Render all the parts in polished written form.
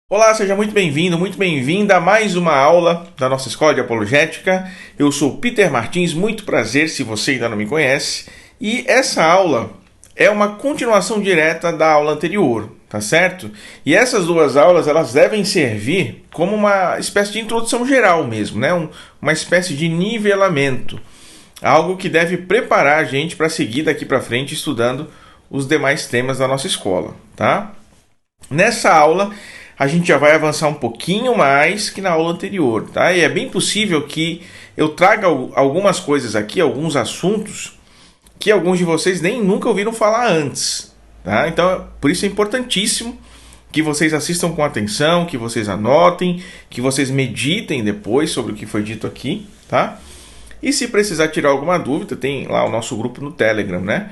Olá, seja muito bem-vindo, muito bem-vinda a mais uma aula da nossa Escola de Apologética. Eu sou Peter Martins, muito prazer se você ainda não me conhece. E essa aula é uma continuação direta da aula anterior, tá certo? E essas duas aulas, elas devem servir como uma espécie de introdução geral mesmo, né? Uma espécie de nivelamento. Algo que deve preparar a gente para seguir daqui para frente estudando os demais temas da nossa escola, tá? Nessa aula, a gente já vai avançar um pouquinho mais que na aula anterior, tá? E é bem possível que eu traga algumas coisas aqui, alguns assuntos que alguns de vocês nem nunca ouviram falar antes, tá? Então, por isso é importantíssimo que vocês assistam com atenção, que vocês anotem, que vocês meditem depois sobre o que foi dito aqui, tá? E se precisar tirar alguma dúvida, tem lá o nosso grupo no Telegram, né?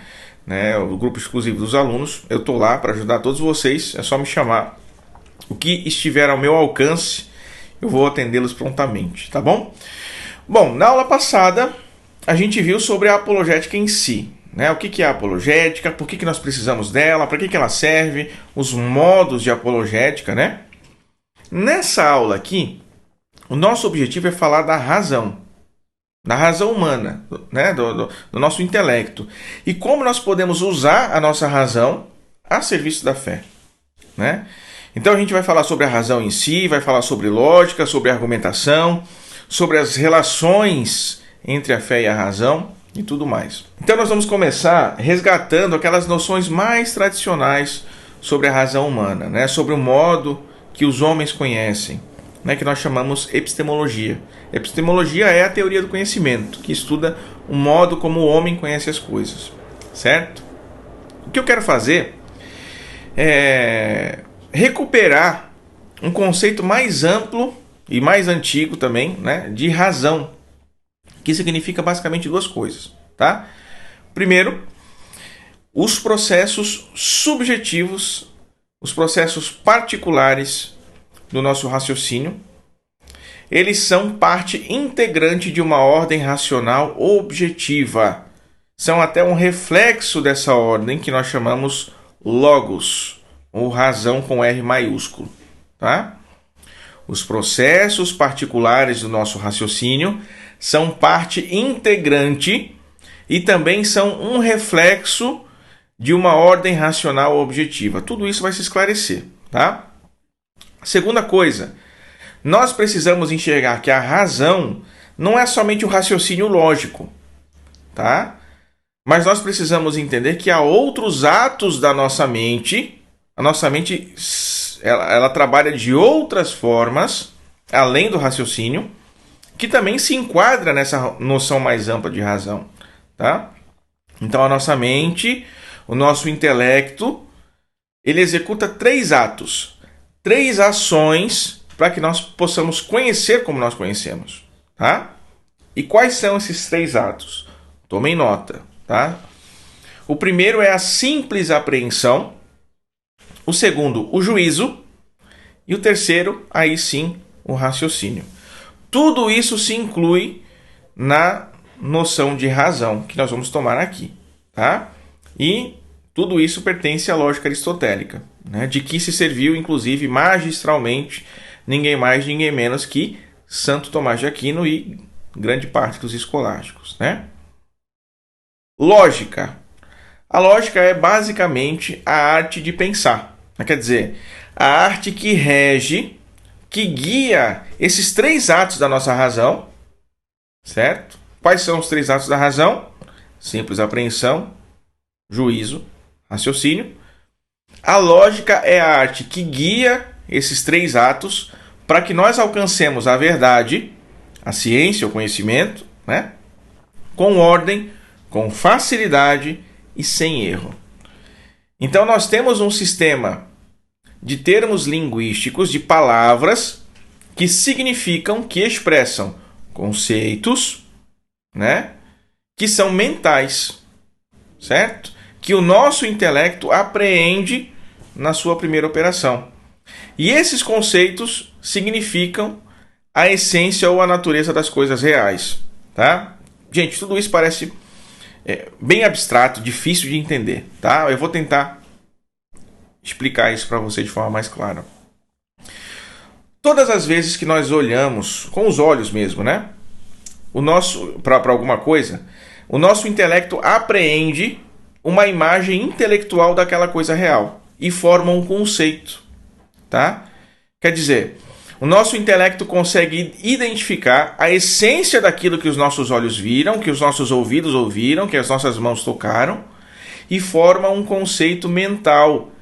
O grupo exclusivo dos alunos. Eu tô lá para ajudar todos vocês, é só me chamar. O que estiver ao meu alcance, eu vou atendê-los prontamente, tá bom? Bom, na aula passada, a gente viu sobre a apologética em si, né? O que é a apologética, por que nós precisamos dela, para que ela serve, os modos de apologética, né? Nessa aula aqui, o nosso objetivo é falar da razão humana, né? do nosso intelecto, e como nós podemos usar a nossa razão a serviço da fé, né? Então a gente vai falar sobre a razão em si, vai falar sobre lógica, sobre argumentação, sobre as relações entre a fé e a razão e tudo mais. Então nós vamos começar resgatando aquelas noções mais tradicionais sobre a razão humana, né? Sobre o modo que os homens conhecem, né? Que nós chamamos epistemologia. Epistemologia é a teoria do conhecimento, que estuda o modo como o homem conhece as coisas, certo? O que eu quero fazer é recuperar um conceito mais amplo e mais antigo também, né, de razão, que significa basicamente duas coisas, tá? Primeiro, os processos subjetivos, os processos particulares do nosso raciocínio, eles são parte integrante de uma ordem racional objetiva. São até um reflexo dessa ordem que nós chamamos logos, ou razão com R maiúsculo, tá? Os processos particulares do nosso raciocínio são parte integrante e também são um reflexo de uma ordem racional objetiva. Tudo isso vai se esclarecer, tá? Segunda coisa, nós precisamos enxergar que a razão não é somente o raciocínio lógico, tá? Mas nós precisamos entender que há outros atos da nossa mente. A nossa mente ela trabalha de outras formas, além do raciocínio, que também se enquadra nessa noção mais ampla de razão, tá? Então a nossa mente, o nosso intelecto, ele executa três atos, três ações para que nós possamos conhecer como nós conhecemos, tá? E quais são esses três atos? Tomem nota, tá? O primeiro é a simples apreensão. O segundo, o juízo. E o terceiro, aí sim, o raciocínio. Tudo isso se inclui na noção de razão que nós vamos tomar aqui, tá? E tudo isso pertence à lógica aristotélica, né? De que se serviu, inclusive, magistralmente, ninguém mais, ninguém menos que Santo Tomás de Aquino e grande parte dos escolásticos, né? Lógica. A lógica é basicamente a arte de pensar. Quer dizer, a arte que rege, que guia esses três atos da nossa razão, certo? Quais são os três atos da razão? Simples apreensão, juízo, raciocínio. A lógica é a arte que guia esses três atos para que nós alcancemos a verdade, a ciência, o conhecimento, né? Com ordem, com facilidade e sem erro. Então nós temos um sistema de termos linguísticos, de palavras que significam, que expressam conceitos, né, que são mentais, certo? Que o nosso intelecto apreende na sua primeira operação. E esses conceitos significam a essência ou a natureza das coisas reais, tá? Gente, tudo isso parece bem abstrato, difícil de entender, tá? Eu vou tentar explicar isso para você de forma mais clara. Todas as vezes que nós olhamos, com os olhos mesmo, né? Para alguma coisa, o nosso intelecto apreende uma imagem intelectual daquela coisa real e forma um conceito, tá? Quer dizer, o nosso intelecto consegue identificar a essência daquilo que os nossos olhos viram, que os nossos ouvidos ouviram, que as nossas mãos tocaram, e forma um conceito mental,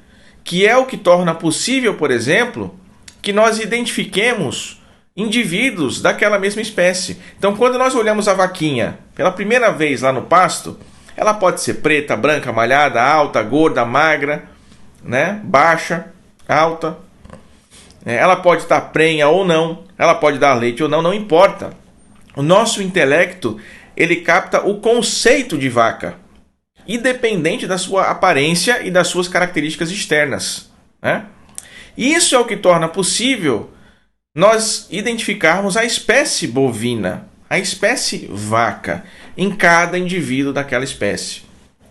que é o que torna possível, por exemplo, que nós identifiquemos indivíduos daquela mesma espécie. Então, quando nós olhamos a vaquinha pela primeira vez lá no pasto, ela pode ser preta, branca, malhada, alta, gorda, magra, né? Baixa, alta. Ela pode estar prenha ou não, ela pode dar leite ou não, não importa. O nosso intelecto, ele capta o conceito de vaca, independente da sua aparência e das suas características externas, né? Isso é o que torna possível nós identificarmos a espécie bovina, a espécie vaca, em cada indivíduo daquela espécie,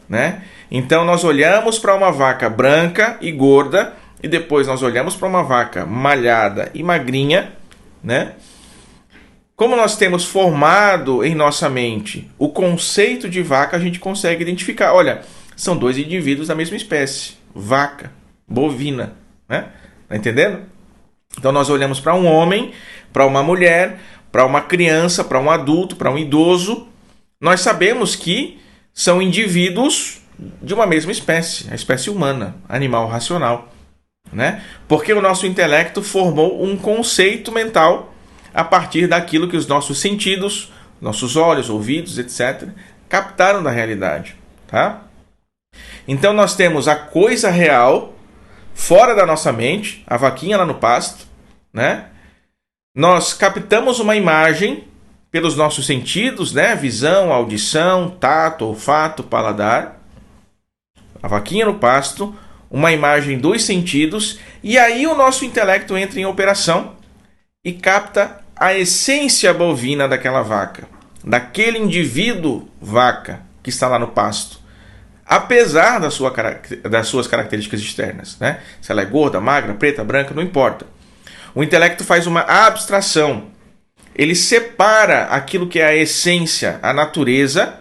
né? Então nós olhamos para uma vaca branca e gorda e depois nós olhamos para uma vaca malhada e magrinha, né? Como nós temos formado em nossa mente o conceito de vaca, a gente consegue identificar. Olha, são dois indivíduos da mesma espécie, vaca, bovina, né? Tá entendendo? Então nós olhamos para um homem, para uma mulher, para uma criança, para um adulto, para um idoso. Nós sabemos que são indivíduos de uma mesma espécie, a espécie humana, animal racional, né? Porque o nosso intelecto formou um conceito mental a partir daquilo que os nossos sentidos, nossos olhos, ouvidos, etc., captaram da realidade, tá? Então nós temos a coisa real fora da nossa mente, a vaquinha lá no pasto, né? Nós captamos uma imagem pelos nossos sentidos, né? Visão, audição, tato, olfato, paladar. A vaquinha no pasto, uma imagem dos sentidos, e aí o nosso intelecto entra em operação e capta a essência bovina daquela vaca, daquele indivíduo vaca que está lá no pasto, apesar das suas características externas, né? Se ela é gorda, magra, preta, branca, não importa. O intelecto faz uma abstração. Ele separa aquilo que é a essência, a natureza,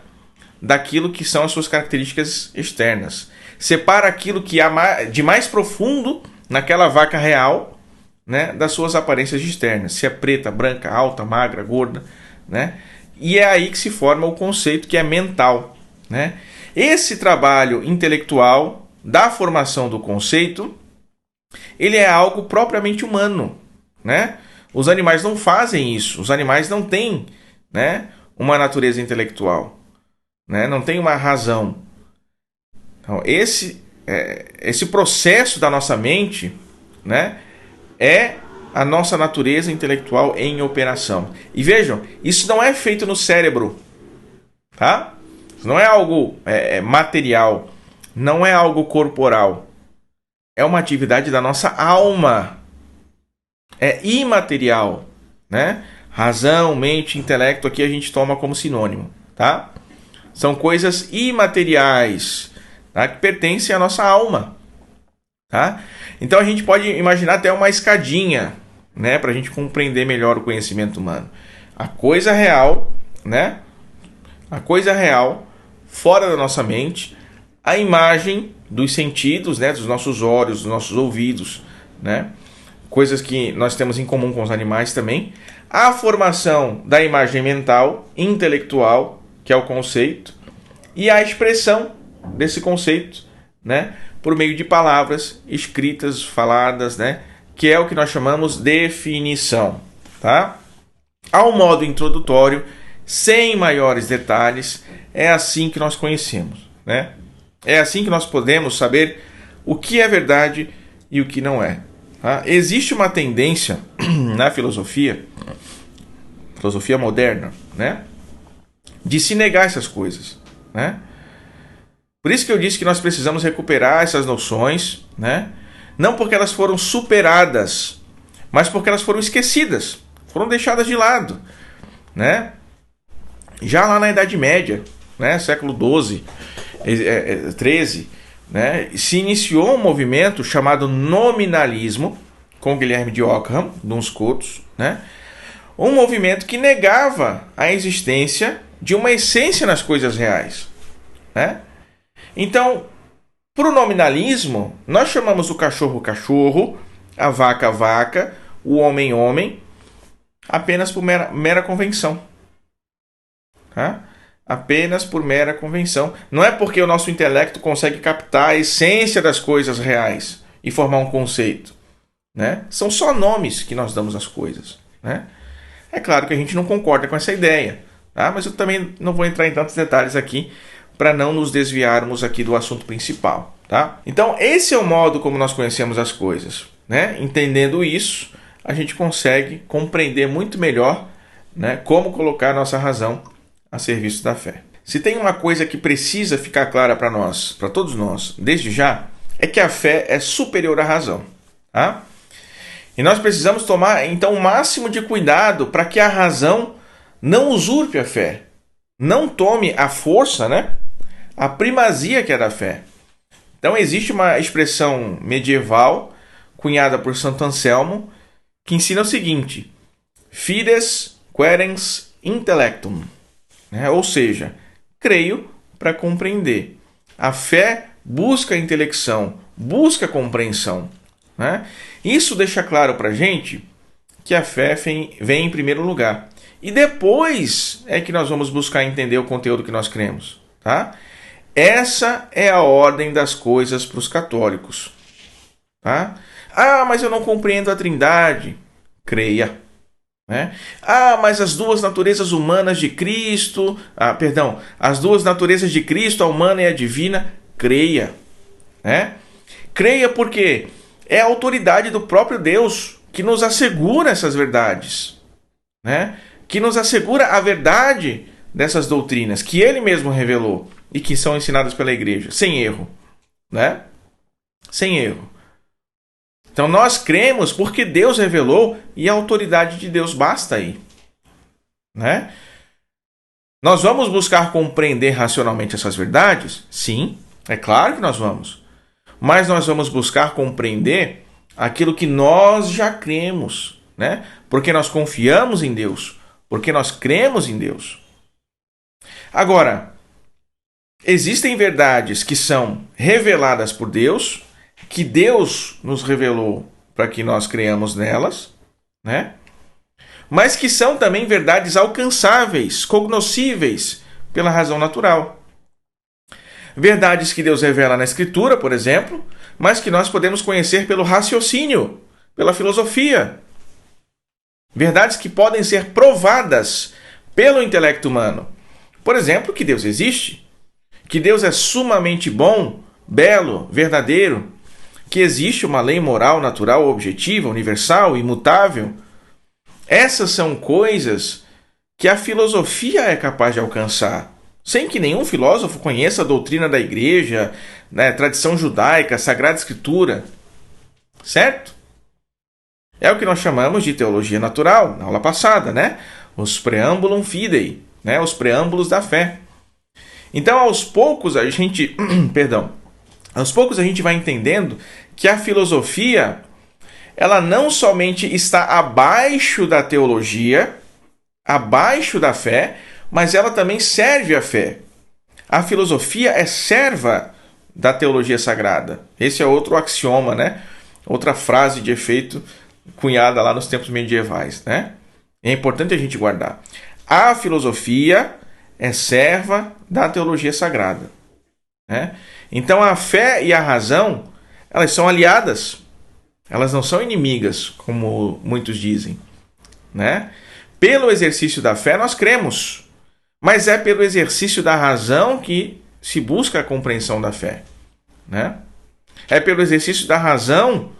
daquilo que são as suas características externas. Separa aquilo que há de mais profundo naquela vaca real, né, das suas aparências externas. Se é preta, branca, alta, magra, gorda, né? E é aí que se forma o conceito que é mental, né? Esse trabalho intelectual da formação do conceito, ele é algo propriamente humano, né? Os animais não fazem isso. Os animais não têm, né, uma natureza intelectual, né? Não tem uma razão. Então, esse processo da nossa mente, né, é a nossa natureza intelectual em operação. E vejam, isso não é feito no cérebro, tá? Isso não é algo material, não é algo corporal. É uma atividade da nossa alma. É imaterial, né? Razão, mente, intelecto, aqui a gente toma como sinônimo, tá? São coisas imateriais, tá? Que pertencem à nossa alma, tá? Então a gente pode imaginar até uma escadinha, né, para a gente compreender melhor o conhecimento humano. A coisa real, né? A coisa real, fora da nossa mente, a imagem dos sentidos, né, dos nossos olhos, dos nossos ouvidos, né? Coisas que nós temos em comum com os animais também. A formação da imagem mental, intelectual, que é o conceito, e a expressão desse conceito, né, por meio de palavras escritas, faladas, né, que é o que nós chamamos de definição, tá? Ao modo introdutório, sem maiores detalhes, é assim que nós conhecemos, né? É assim que nós podemos saber o que é verdade e o que não é. Tá? Existe uma tendência na filosofia moderna, né, de se negar essas coisas, né? Por isso que eu disse que nós precisamos recuperar essas noções, né? Não porque elas foram superadas, mas porque elas foram esquecidas, foram deixadas de lado, né? Já lá na Idade Média, né, século XII, XIII, né, se iniciou um movimento chamado nominalismo, com Guilherme de Ockham, Duns Scotus, né? Um movimento que negava a existência de uma essência nas coisas reais, né? Então, para o nominalismo, nós chamamos o cachorro cachorro, a vaca vaca, o homem homem, apenas por mera convenção. Tá? Apenas por mera convenção. Não é porque o nosso intelecto consegue captar a essência das coisas reais e formar um conceito, né? São só nomes que nós damos às coisas, né? É claro que a gente não concorda com essa ideia, tá? Mas eu também não vou entrar em tantos detalhes aqui para não nos desviarmos aqui do assunto principal, tá? Então, esse é o modo como nós conhecemos as coisas, né? Entendendo isso, a gente consegue compreender muito melhor, né, como colocar a nossa razão a serviço da fé. Se tem uma coisa que precisa ficar clara para nós, para todos nós, desde já, é que a fé é superior à razão, tá? E nós precisamos tomar, então, o máximo de cuidado para que a razão não usurpe a fé, não tome a força, né, a primazia que é da fé. Então, existe uma expressão medieval, cunhada por Santo Anselmo, que ensina o seguinte: fides querens intellectum, né? Ou seja, creio para compreender. A fé busca a intelecção, busca a compreensão, né? Isso deixa claro para a gente que a fé vem em primeiro lugar. E depois é que nós vamos buscar entender o conteúdo que nós cremos, tá? Essa é a ordem das coisas para os católicos, tá? Ah, mas eu não compreendo a Trindade. Creia, né? Ah, mas as duas naturezas humanas de Cristo, as duas naturezas de Cristo, a humana e a divina, creia, né? Creia porque é a autoridade do próprio Deus que nos assegura essas verdades, né? Que nos assegura a verdade dessas doutrinas que Ele mesmo revelou e que são ensinadas pela Igreja, sem erro, né? Sem erro. Então nós cremos porque Deus revelou e a autoridade de Deus basta aí, né? Nós vamos buscar compreender racionalmente essas verdades? Sim, é claro que nós vamos. Mas nós vamos buscar compreender aquilo que nós já cremos, né? Porque nós confiamos em Deus, porque nós cremos em Deus. Agora, existem verdades que são reveladas por Deus, que Deus nos revelou para que nós creiamos nelas, né? Mas que são também verdades alcançáveis, cognoscíveis pela razão natural. Verdades que Deus revela na Escritura, por exemplo, mas que nós podemos conhecer pelo raciocínio, pela filosofia. Verdades que podem ser provadas pelo intelecto humano. Por exemplo, que Deus existe, que Deus é sumamente bom, belo, verdadeiro, que existe uma lei moral, natural, objetiva, universal, imutável. Essas são coisas que a filosofia é capaz de alcançar, sem que nenhum filósofo conheça a doutrina da Igreja, né, tradição judaica, Sagrada Escritura. Certo? É o que nós chamamos de teologia natural, na aula passada, né? Os preambulum fidei, né? Os preâmbulos da fé. Então, aos poucos a gente vai entendendo que a filosofia, ela não somente está abaixo da teologia, abaixo da fé, mas ela também serve à fé. A filosofia é serva da teologia sagrada. Esse é outro axioma, né? Outra frase de efeito cunhada lá nos tempos medievais, né? É importante a gente guardar. A filosofia é serva da teologia sagrada, né? Então a fé e a razão, elas são aliadas. Elas não são inimigas, como muitos dizem, né? Pelo exercício da fé nós cremos, mas é pelo exercício da razão que se busca a compreensão da fé, né? É pelo exercício da razão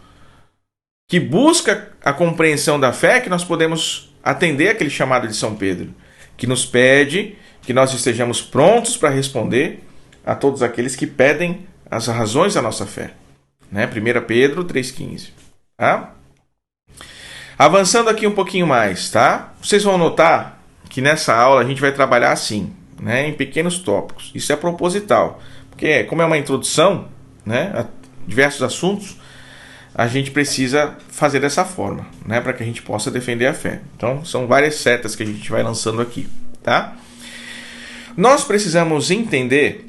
que busca a compreensão da fé que nós podemos atender aquele chamado de São Pedro, que nos pede que nós estejamos prontos para responder a todos aqueles que pedem as razões da nossa fé, né? 1 Pedro 3,15. Tá? Avançando aqui um pouquinho mais, tá? Vocês vão notar que nessa aula a gente vai trabalhar assim, né? Em pequenos tópicos. Isso é proposital, porque como é uma introdução, né, a diversos assuntos, a gente precisa fazer dessa forma, né, para que a gente possa defender a fé. Então, são várias setas que a gente vai lançando aqui, tá? Nós precisamos entender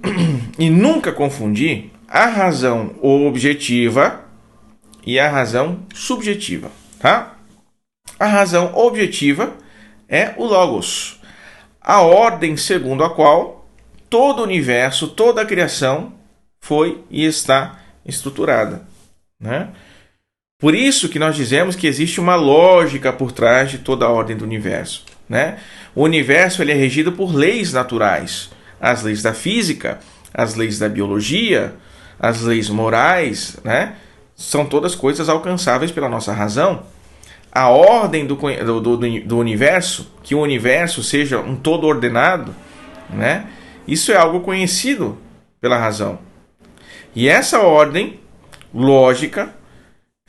e nunca confundir a razão objetiva e a razão subjetiva, tá? A razão objetiva é o Logos, a ordem segundo a qual todo o universo, toda a criação foi e está estruturada, né? Por isso que nós dizemos que existe uma lógica por trás de toda a ordem do universo, né? O universo ele é regido por leis naturais, as leis da física, as leis da biologia, as leis morais, né? São todas coisas alcançáveis pela nossa razão. A ordem do universo, que o universo seja um todo ordenado, né? Isso é algo conhecido pela razão. E essa ordem lógica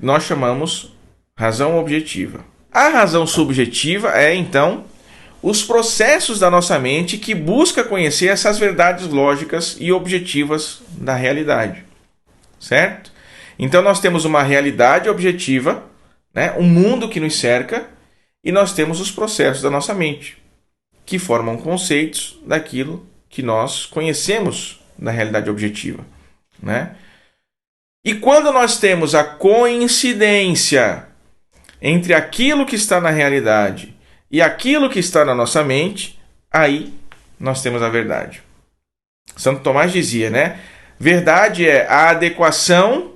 nós chamamos razão objetiva. A razão subjetiva é, então, os processos da nossa mente que busca conhecer essas verdades lógicas e objetivas da realidade. Certo? Então nós temos uma realidade objetiva, né? Um mundo que nos cerca, e nós temos os processos da nossa mente, que formam conceitos daquilo que nós conhecemos da realidade objetiva, né? E quando nós temos a coincidência entre aquilo que está na realidade e aquilo que está na nossa mente, aí nós temos a verdade. Santo Tomás dizia, né? Verdade é a adequação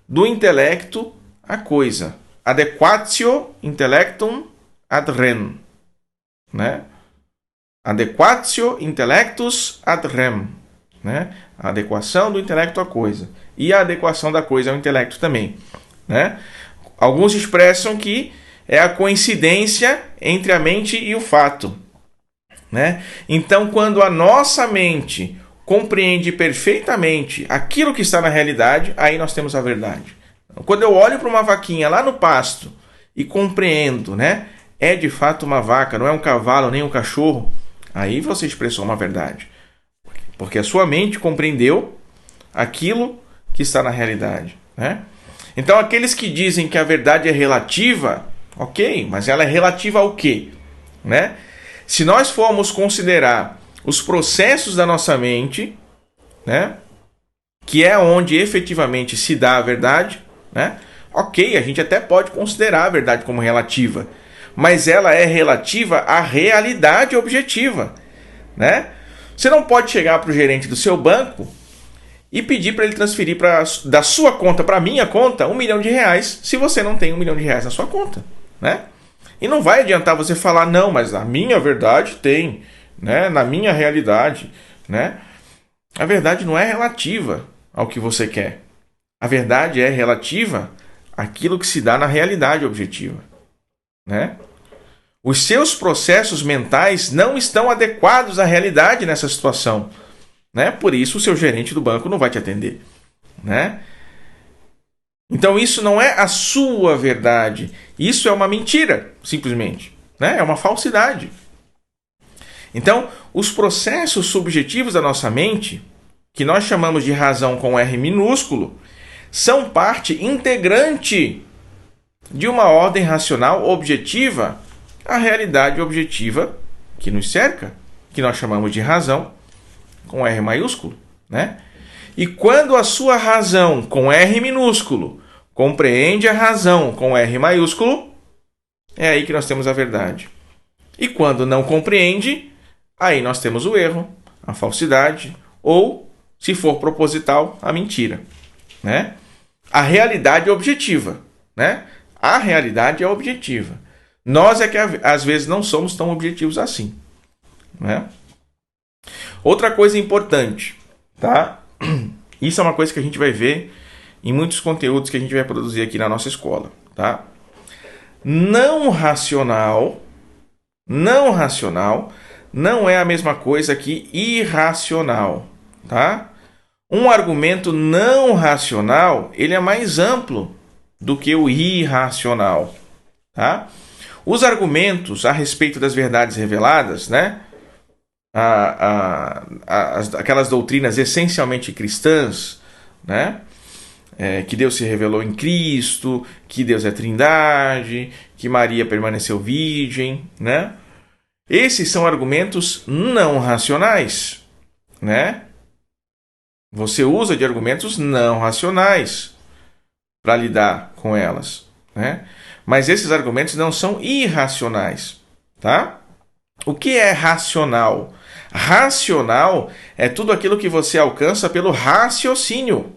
do intelecto à coisa. Adequatio intellectum ad rem, né? Adequatio intellectus ad rem, né? A adequação do intelecto à coisa e a adequação da coisa ao intelecto também, né? Alguns expressam que é a coincidência entre a mente e o fato, né? Então, quando a nossa mente compreende perfeitamente aquilo que está na realidade, aí nós temos a verdade. Quando eu olho para uma vaquinha lá no pasto e compreendo, né? É de fato uma vaca, não é um cavalo nem um cachorro, aí você expressou uma verdade. Porque a sua mente compreendeu aquilo que está na realidade, né? Então, aqueles que dizem que a verdade é relativa, ok, mas ela é relativa ao quê? Né? Se nós formos considerar os processos da nossa mente, né, que é onde efetivamente se dá a verdade, né? Ok, a gente até pode considerar a verdade como relativa, mas ela é relativa à realidade objetiva, né? Você não pode chegar para o gerente do seu banco e pedir para ele transferir da sua conta para a minha conta R$1 milhão se você não tem R$1 milhão na sua conta, né? E não vai adiantar você falar, não, mas a minha verdade tem, né? Na minha realidade, né? A verdade não é relativa ao que você quer. A verdade é relativa àquilo que se dá na realidade objetiva, né? Os seus processos mentais não estão adequados à realidade nessa situação, né? Por isso o seu gerente do banco não vai te atender, né? Então isso não é a sua verdade, isso é uma mentira, simplesmente, né? É uma falsidade. Então, os processos subjetivos da nossa mente, que nós chamamos de razão com R minúsculo, são parte integrante de uma ordem racional objetiva, a realidade objetiva que nos cerca, que nós chamamos de razão com R maiúsculo, né? E quando a sua razão com R minúsculo compreende a razão com R maiúsculo, é aí que nós temos a verdade. E quando não compreende, aí nós temos o erro, a falsidade, ou, se for proposital, a mentira, né? A realidade é objetiva, né? A realidade é objetiva. Nós é que às vezes não somos tão objetivos assim, né? Outra coisa importante, tá? Isso é uma coisa que a gente vai ver em muitos conteúdos que a gente vai produzir aqui na nossa escola, tá? Não racional não é a mesma coisa que irracional, tá? Um argumento não racional, ele é mais amplo do que o irracional, tá? Os argumentos a respeito das verdades reveladas, né? Aquelas doutrinas essencialmente cristãs, né? que Deus se revelou em Cristo, que Deus é Trindade, que Maria permaneceu virgem, né? Esses são argumentos não racionais, né? Você usa de argumentos não racionais para lidar com elas, né? Mas esses argumentos não são irracionais, tá? O que é racional? Racional é tudo aquilo que você alcança pelo raciocínio,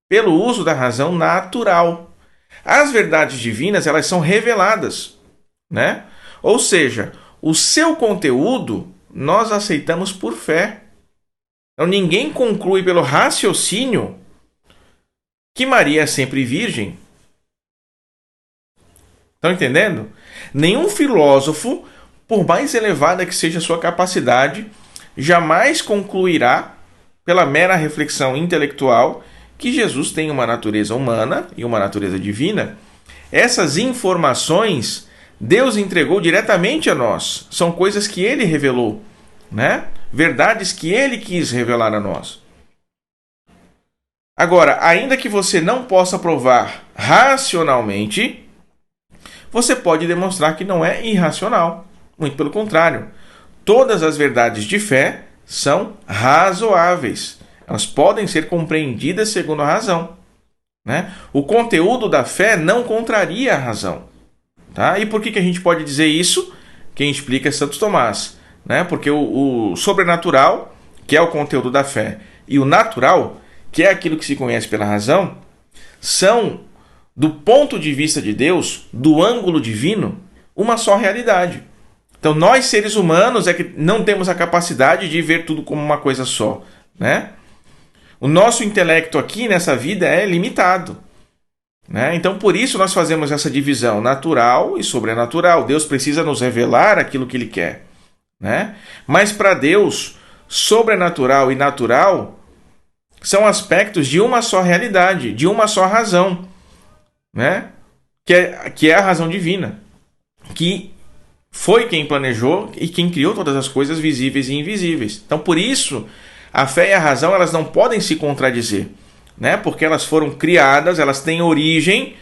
pelo uso da razão natural. As verdades divinas, elas são reveladas, né? Ou seja, o seu conteúdo nós aceitamos por fé. Então ninguém conclui pelo raciocínio que Maria é sempre virgem. Estão entendendo? Nenhum filósofo, por mais elevada que seja a sua capacidade, jamais concluirá, pela mera reflexão intelectual, que Jesus tem uma natureza humana e uma natureza divina. Essas informações Deus entregou diretamente a nós. São coisas que Ele revelou, né? Verdades que Ele quis revelar a nós. Agora, ainda que você não possa provar racionalmente, você pode demonstrar que não é irracional. Muito pelo contrário. Todas as verdades de fé são razoáveis. Elas podem ser compreendidas segundo a razão, né? O conteúdo da fé não contraria a razão. Tá? E por que a gente pode dizer isso? Quem explica é Santo Tomás, né? Porque o sobrenatural, que é o conteúdo da fé, e o natural, que é aquilo que se conhece pela razão, são, do ponto de vista de Deus, do ângulo divino, uma só realidade. Então nós, seres humanos, é que não temos a capacidade de ver tudo como uma coisa só, né? O nosso intelecto aqui nessa vida é limitado, né? Então por isso nós fazemos essa divisão natural e sobrenatural. Deus precisa nos revelar aquilo que Ele quer, né? Mas para Deus, sobrenatural e natural são aspectos de uma só realidade, de uma só razão, né? Que é a razão divina, que foi quem planejou e quem criou todas as coisas visíveis e invisíveis. Então por isso a fé e a razão, elas não podem se contradizer, né? Porque elas foram criadas, elas têm origem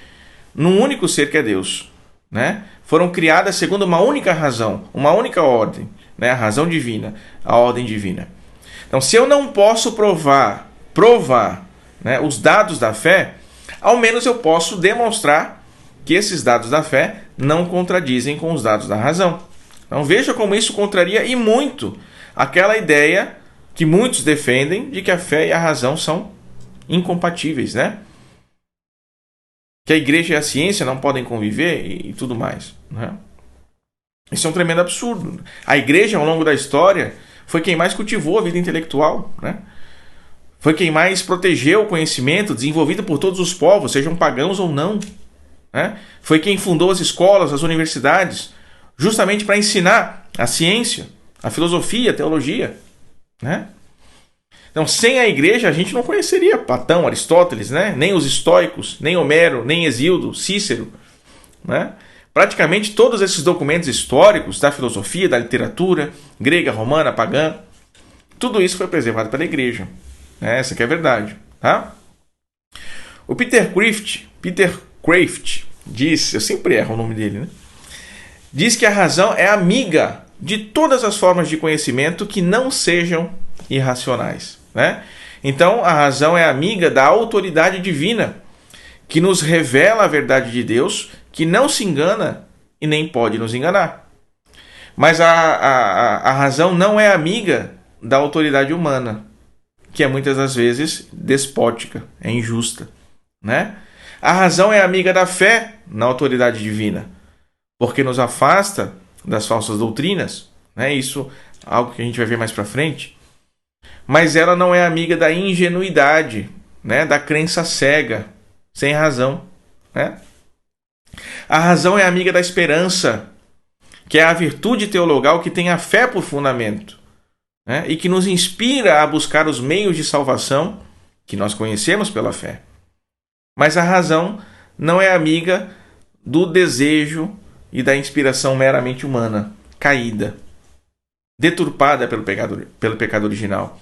num único ser que é Deus, né? Foram criadas segundo uma única razão, uma única ordem, né? A razão divina, a ordem divina. Então, se eu não posso provar, né, os dados da fé, ao menos eu posso demonstrar que esses dados da fé não contradizem com os dados da razão. Então, veja como isso contraria e muito aquela ideia que muitos defendem de que a fé e a razão são incompatíveis, né? Que a igreja e a ciência não podem conviver e tudo mais, né? Isso é um tremendo absurdo. A igreja, ao longo da história, foi quem mais cultivou a vida intelectual, né? Foi quem mais protegeu o conhecimento desenvolvido por todos os povos, sejam pagãos ou não, né? Foi quem fundou as escolas, as universidades, justamente para ensinar a ciência, a filosofia, a teologia, né? Então, sem a igreja, a gente não conheceria Platão, Aristóteles, né? Nem os estoicos, nem Homero, nem Hesíodo, Cícero, né? Praticamente todos esses documentos históricos da filosofia, da literatura grega, romana, pagã, tudo isso foi preservado pela igreja, né? Essa que é a verdade, tá? O Peter Kraft diz, eu sempre erro o nome dele, né? Diz que a razão é amiga de todas as formas de conhecimento que não sejam irracionais, né? Então, a razão é amiga da autoridade divina, que nos revela a verdade de Deus, que não se engana e nem pode nos enganar. Mas a razão não é amiga da autoridade humana, que é muitas das vezes despótica, é injusta, né? A razão é amiga da fé na autoridade divina, porque nos afasta das falsas doutrinas, né? Isso é algo que a gente vai ver mais para frente. Mas ela não é amiga da ingenuidade, né? Da crença cega, sem razão, né? A razão é amiga da esperança, que é a virtude teologal que tem a fé por fundamento, né? E que nos inspira a buscar os meios de salvação que nós conhecemos pela fé. Mas a razão não é amiga do desejo e da inspiração meramente humana, caída, deturpada pelo pecado original,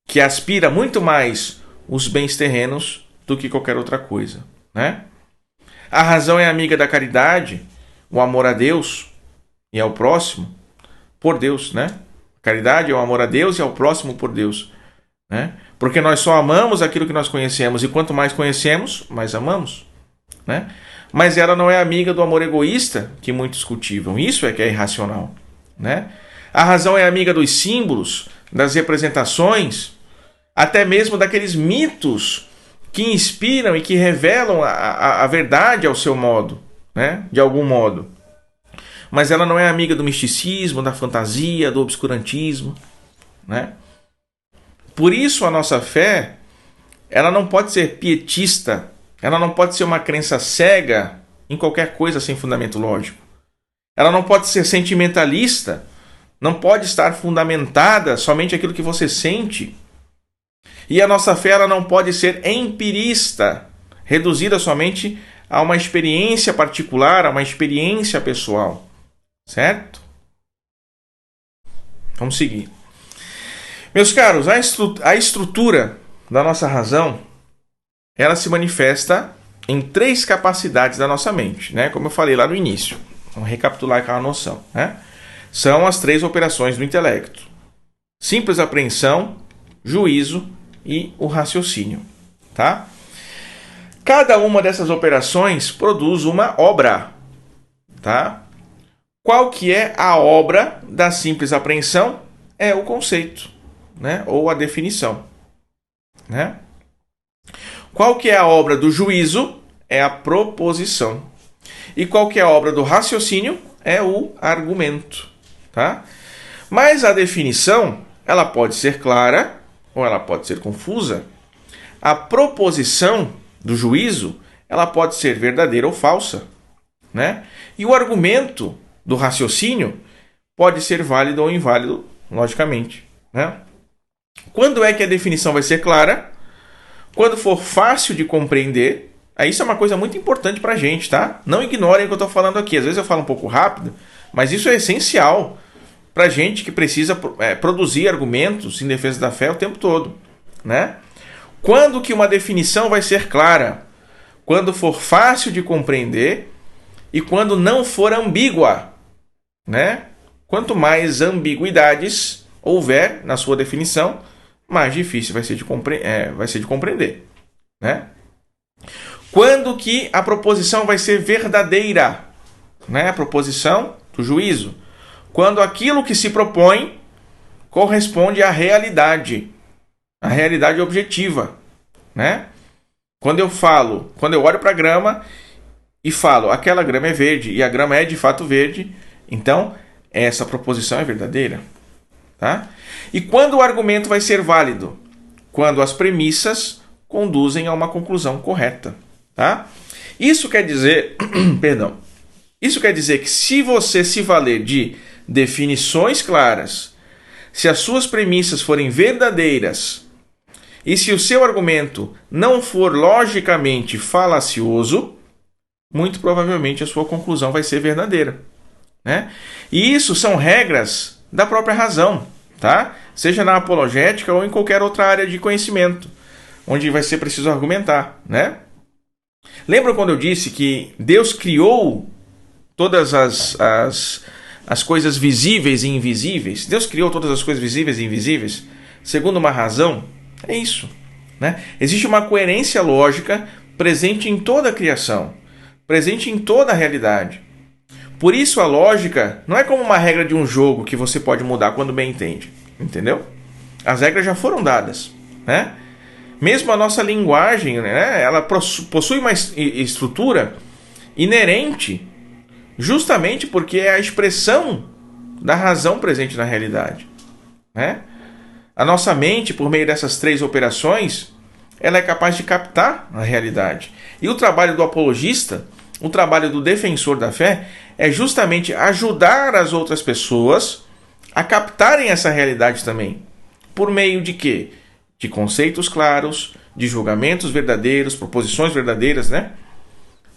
que aspira muito mais os bens terrenos do que qualquer outra coisa, né? A razão é amiga da caridade, o amor a Deus e ao próximo por Deus, né? Caridade é o amor a Deus e ao próximo por Deus, né? Porque nós só amamos aquilo que nós conhecemos, e quanto mais conhecemos, mais amamos, né? Mas ela não é amiga do amor egoísta que muitos cultivam. Isso é que é irracional, né? A razão é amiga dos símbolos, das representações, até mesmo daqueles mitos que inspiram e que revelam a verdade ao seu modo, né? De algum modo. Mas ela não é amiga do misticismo, da fantasia, do obscurantismo, né? Por isso a nossa fé, ela não pode ser pietista, ela não pode ser uma crença cega em qualquer coisa sem fundamento lógico. Ela não pode ser sentimentalista, não pode estar fundamentada somente aquilo que você sente. E a nossa fé, ela não pode ser empirista, reduzida somente a uma experiência particular, a uma experiência pessoal. Certo? Vamos seguir. Meus caros, a estrutura da nossa razão, ela se manifesta em 3 capacidades da nossa mente, né? Como eu falei lá no início. Vamos recapitular aquela noção, né? São as 3 operações do intelecto: simples apreensão, juízo e o raciocínio, tá? Cada uma dessas operações produz uma obra, tá? Qual que é a obra da simples apreensão? É o conceito, né? Ou a definição, né? Qual que é a obra do juízo? É a proposição. E qual que é a obra do raciocínio? É o argumento, tá? Mas a definição, ela pode ser clara ou ela pode ser confusa. A proposição do juízo, ela pode ser verdadeira ou falsa, né? E o argumento do raciocínio pode ser válido ou inválido, logicamente, né? Quando é que a definição vai ser clara? Quando for fácil de compreender. Isso é uma coisa muito importante para a gente, tá? Não ignorem o que eu estou falando aqui. Às vezes eu falo um pouco rápido, mas isso é essencial para a gente que precisa produzir argumentos em defesa da fé o tempo todo, né? Quando que uma definição vai ser clara? Quando for fácil de compreender e quando não for ambígua, né? Quanto mais ambiguidades houver na sua definição, mais difícil vai ser de compreender, né? Quando que a proposição vai ser verdadeira, né? A proposição do juízo. Quando aquilo que se propõe corresponde à realidade, a realidade objetiva, né? Quando eu olho para a grama e falo, aquela grama é verde e a grama é de fato verde, então essa proposição é verdadeira, tá? E quando o argumento vai ser válido? Quando as premissas conduzem a uma conclusão correta, tá? Isso quer dizer, isso quer dizer que se você se valer de definições claras, se as suas premissas forem verdadeiras e se o seu argumento não for logicamente falacioso, muito provavelmente a sua conclusão vai ser verdadeira, né? E isso são regras da própria razão, tá? Seja na apologética ou em qualquer outra área de conhecimento, onde vai ser preciso argumentar, né? Lembram quando eu disse que Deus criou todas as coisas visíveis e invisíveis? Deus criou todas as coisas visíveis e invisíveis segundo uma razão? É isso, né? Existe uma coerência lógica presente em toda a criação, presente em toda a realidade. Por isso a lógica não é como uma regra de um jogo que você pode mudar quando bem entende, entendeu? As regras já foram dadas, né? Mesmo a nossa linguagem, né, ela possui uma estrutura inerente, justamente porque é a expressão da razão presente na realidade, né? A nossa mente, por meio dessas 3 operações, ela é capaz de captar a realidade. E o trabalho do apologista, o trabalho do defensor da fé, é justamente ajudar as outras pessoas a captarem essa realidade também. Por meio de quê? De conceitos claros, de julgamentos verdadeiros, proposições verdadeiras, né?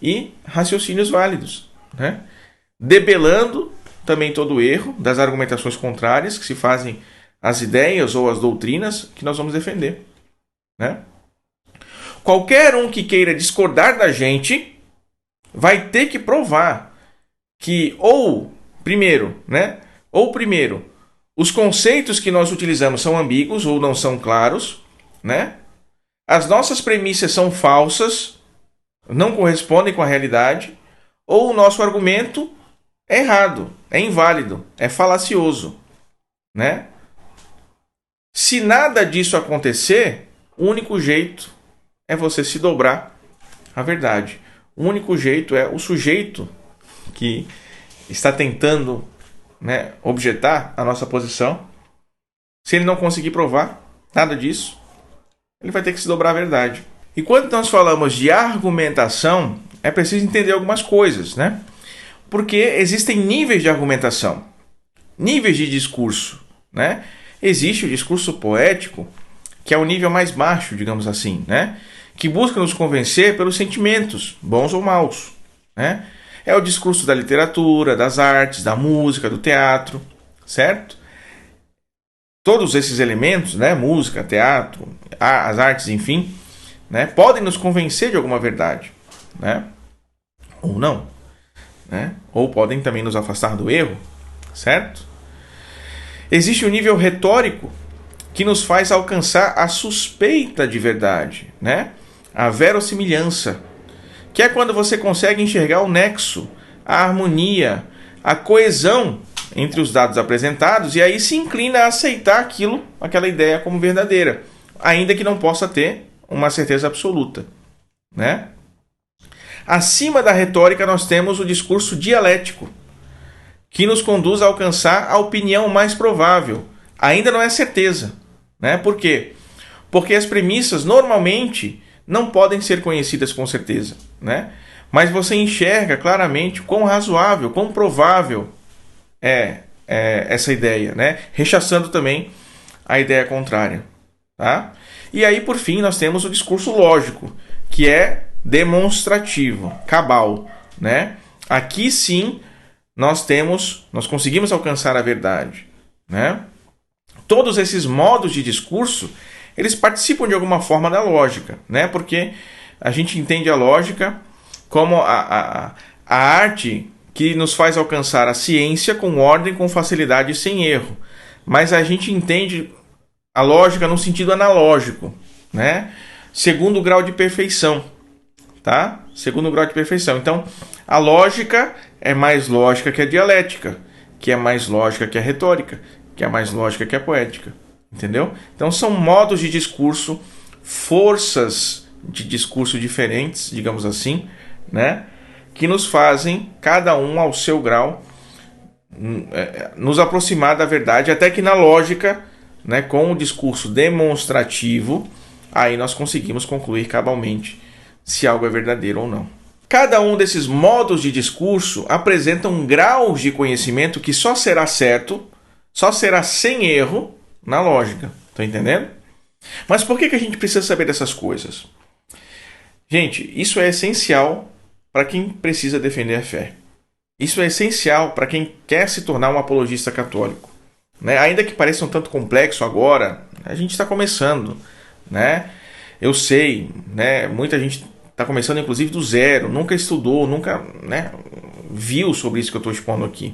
E raciocínios válidos, né? Debelando também todo o erro das argumentações contrárias que se fazem às ideias ou às doutrinas que nós vamos defender, né? Qualquer um que queira discordar da gente vai ter que provar que primeiro, os conceitos que nós utilizamos são ambíguos ou não são claros, né? As nossas premissas são falsas, não correspondem com a realidade, ou o nosso argumento é errado, é inválido, é falacioso, né? Se nada disso acontecer, o único jeito é você se dobrar à verdade. O único jeito é o sujeito que está tentando, né, objetar a nossa posição. Se ele não conseguir provar nada disso, ele vai ter que se dobrar à verdade. E quando nós falamos de argumentação, é preciso entender algumas coisas, né? Porque existem níveis de argumentação, níveis de discurso, né? Existe o discurso poético, que é o nível mais baixo, digamos assim, né? Que busca nos convencer pelos sentimentos, bons ou maus, né? É o discurso da literatura, das artes, da música, do teatro, certo? Todos esses elementos, né? Música, teatro, as artes, enfim, né? Podem nos convencer de alguma verdade, né? Ou não, né? Ou podem também nos afastar do erro, certo? Existe o nível retórico, que nos faz alcançar a suspeita de verdade, né? A verossimilhança, que é quando você consegue enxergar o nexo, a harmonia, a coesão entre os dados apresentados e aí se inclina a aceitar aquela ideia como verdadeira, ainda que não possa ter uma certeza absoluta, né? Acima da retórica nós temos o discurso dialético, que nos conduz a alcançar a opinião mais provável. Ainda não é certeza, né? Por quê? Porque as premissas normalmente não podem ser conhecidas com certeza, né? Mas você enxerga claramente quão razoável, quão provável é essa ideia, né? Rechaçando também a ideia contrária, tá? E aí, por fim, nós temos o discurso lógico, que é demonstrativo, cabal, né? Aqui sim nós conseguimos alcançar a verdade, né? Todos esses modos de discurso, eles participam de alguma forma da lógica, né? Porque a gente entende a lógica como a arte que nos faz alcançar a ciência com ordem, com facilidade e sem erro. Mas a gente entende a lógica no sentido analógico, né? Segundo grau de perfeição, tá? Segundo grau de perfeição. Então, a lógica é mais lógica que a dialética, que é mais lógica que a retórica, que é mais lógica que a poética, entendeu? Então, são modos de discurso, forças de discurso diferentes, digamos assim, né? Que nos fazem, cada um ao seu grau, nos aproximar da verdade, até que na lógica, né, com o discurso demonstrativo, aí nós conseguimos concluir cabalmente se algo é verdadeiro ou não. Cada um desses modos de discurso apresenta um grau de conhecimento que só será certo, só será sem erro na lógica. Estão entendendo? Mas por que a gente precisa saber dessas coisas? Gente, isso é essencial para quem precisa defender a fé. Isso é essencial para quem quer se tornar um apologista católico, né? Ainda que pareça um tanto complexo agora, a gente está começando, né? Eu sei, né? Muita gente está começando inclusive do zero, nunca estudou, nunca, né, viu sobre isso que eu estou expondo aqui.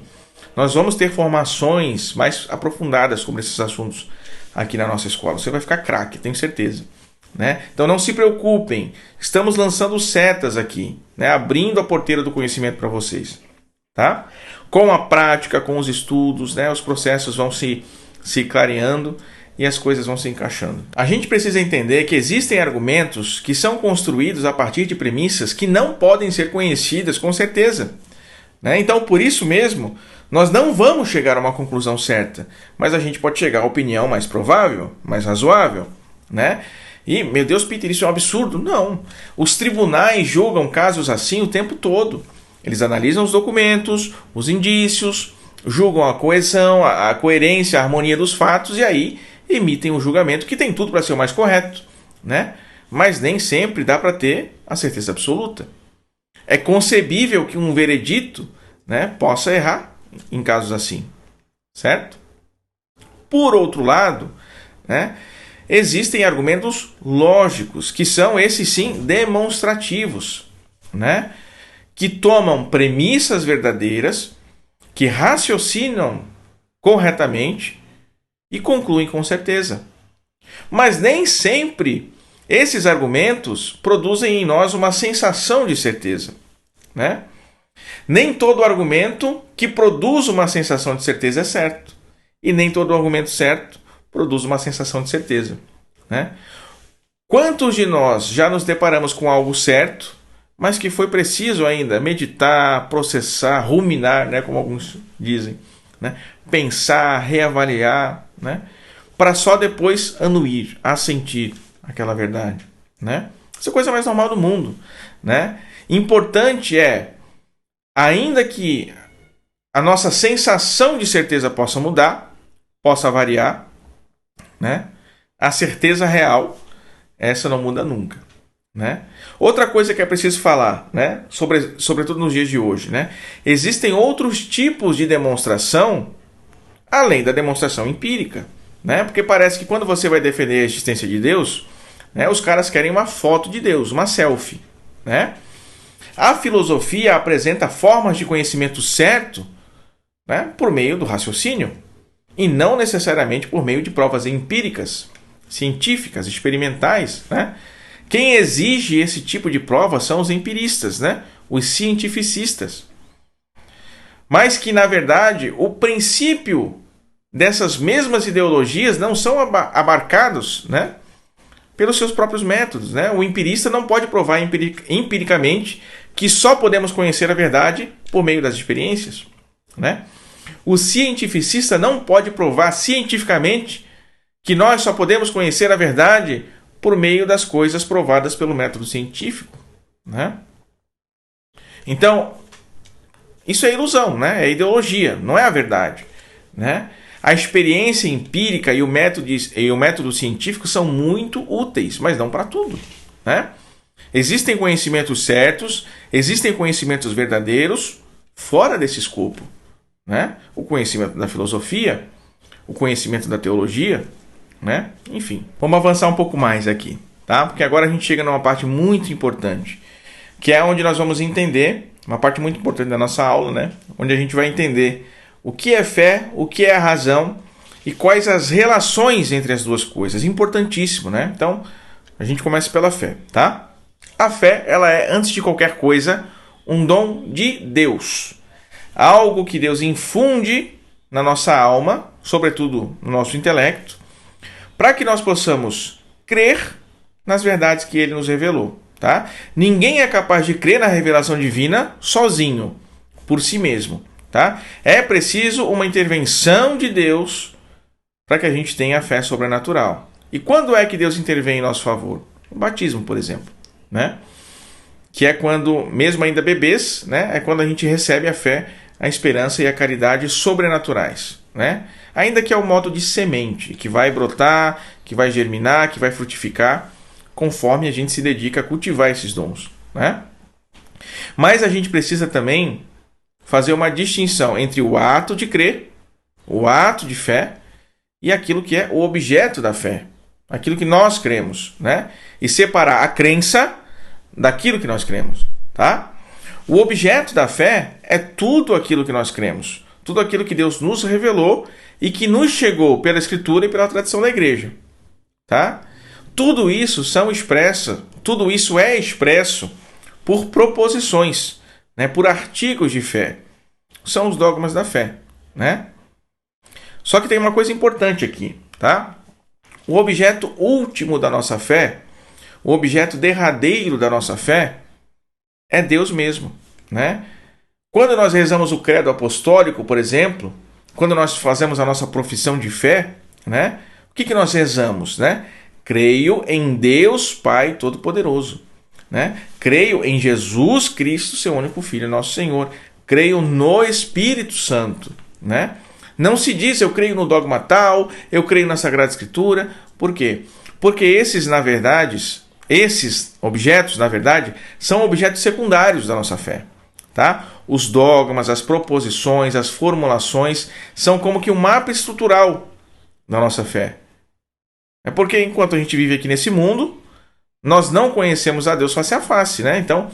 Nós vamos ter formações mais aprofundadas sobre esses assuntos aqui na nossa escola. Você vai ficar craque, tenho certeza, né? Então não se preocupem, estamos lançando setas aqui, né? Abrindo a porteira do conhecimento para vocês, tá? Com a prática, com os estudos, né, os processos vão se clareando e as coisas vão se encaixando. A gente precisa entender que existem argumentos que são construídos a partir de premissas que não podem ser conhecidas com certeza, né? Então, por isso mesmo, nós não vamos chegar a uma conclusão certa, mas a gente pode chegar à opinião mais provável, mais razoável, né? E, meu Deus, Peter, isso é um absurdo? Não. Os tribunais julgam casos assim o tempo todo. Eles analisam os documentos, os indícios, julgam a coesão, a coerência, a harmonia dos fatos e aí emitem um julgamento que tem tudo para ser o mais correto, né? Mas nem sempre dá para ter a certeza absoluta. É concebível que um veredito, né, possa errar em casos assim, certo? Por outro lado, né, existem argumentos lógicos, que são, esses sim, demonstrativos, né? Que tomam premissas verdadeiras, que raciocinam corretamente e concluem com certeza. Mas nem sempre esses argumentos produzem em nós uma sensação de certeza, né? Nem todo argumento que produz uma sensação de certeza é certo. E nem todo argumento certo produz uma sensação de certeza, né? Quantos de nós já nos deparamos com algo certo, mas que foi preciso ainda meditar, processar, ruminar, né, como alguns dizem, né? Pensar, reavaliar, né? Para só depois anuir, assentir aquela verdade, né? Isso é a coisa mais normal do mundo, né? Importante é, ainda que a nossa sensação de certeza possa mudar, possa variar, né? A certeza real, essa não muda nunca, né? Outra coisa que é preciso falar, né? Sobretudo nos dias de hoje, né? Existem outros tipos de demonstração além da demonstração empírica, né? Porque parece que quando você vai defender a existência de Deus, né, os caras querem uma foto de Deus, uma selfie, né? A filosofia apresenta formas de conhecimento certo, né, por meio do raciocínio, e não necessariamente por meio de provas empíricas, científicas, experimentais, né? Quem exige esse tipo de prova são os empiristas, né? Os cientificistas. Mas que, na verdade, o princípio dessas mesmas ideologias não são abarcados, né, pelos seus próprios métodos, né? O empirista não pode provar empiricamente que só podemos conhecer a verdade por meio das experiências, né? O cientificista não pode provar cientificamente que nós só podemos conhecer a verdade por meio das coisas provadas pelo método científico, né? Então, isso é ilusão, né? É ideologia, não é a verdade, né? A experiência empírica e o método científico são muito úteis, mas não para tudo, né? Existem conhecimentos certos, existem conhecimentos verdadeiros fora desse escopo, né? O conhecimento da filosofia, o conhecimento da teologia, né? Enfim, vamos avançar um pouco mais aqui, tá? Porque agora a gente chega numa parte muito importante, que é onde nós vamos entender, uma parte muito importante da nossa aula, né? Onde a gente vai entender o que é fé, o que é a razão e quais as relações entre as duas coisas. Importantíssimo, né? Então, a gente começa pela fé, tá? A fé, ela é, antes de qualquer coisa, um dom de Deus. Algo que Deus infunde na nossa alma, sobretudo no nosso intelecto, para que nós possamos crer nas verdades que Ele nos revelou, tá? Ninguém é capaz de crer na revelação divina sozinho, por si mesmo, tá? É preciso uma intervenção de Deus para que a gente tenha a fé sobrenatural. E quando é que Deus intervém em nosso favor? O batismo, por exemplo, né? Que é quando, mesmo ainda bebês, né? É quando a gente recebe a fé, a esperança e a caridade sobrenaturais, né? Ainda que é o modo de semente, que vai brotar, que vai germinar, que vai frutificar, conforme a gente se dedica a cultivar esses dons, né? Mas a gente precisa também fazer uma distinção entre o ato de crer, o ato de fé, e aquilo que é o objeto da fé, aquilo que nós cremos, né? E separar a crença daquilo que nós cremos, tá? O objeto da fé é tudo aquilo que nós cremos, tudo aquilo que Deus nos revelou e que nos chegou pela Escritura e pela tradição da Igreja, tá? Tudo isso tudo isso é expresso por proposições, né? Por artigos de fé. São os dogmas da fé, né? Só que tem uma coisa importante aqui, tá? O objeto último da nossa fé, o objeto derradeiro da nossa fé, é Deus mesmo, né? Quando nós rezamos o credo apostólico, por exemplo, quando nós fazemos a nossa profissão de fé, né? O que nós rezamos, né? Creio em Deus Pai Todo-Poderoso, né? Creio em Jesus Cristo, seu único Filho, nosso Senhor. Creio no Espírito Santo, né? Não se diz eu creio no dogma tal, eu creio na Sagrada Escritura. Por quê? Porque esses objetos, na verdade, são objetos secundários da nossa fé, tá? Os dogmas, as proposições, as formulações são como que um mapa estrutural da nossa fé. É porque enquanto a gente vive aqui nesse mundo, nós não conhecemos a Deus face a face, né? Então,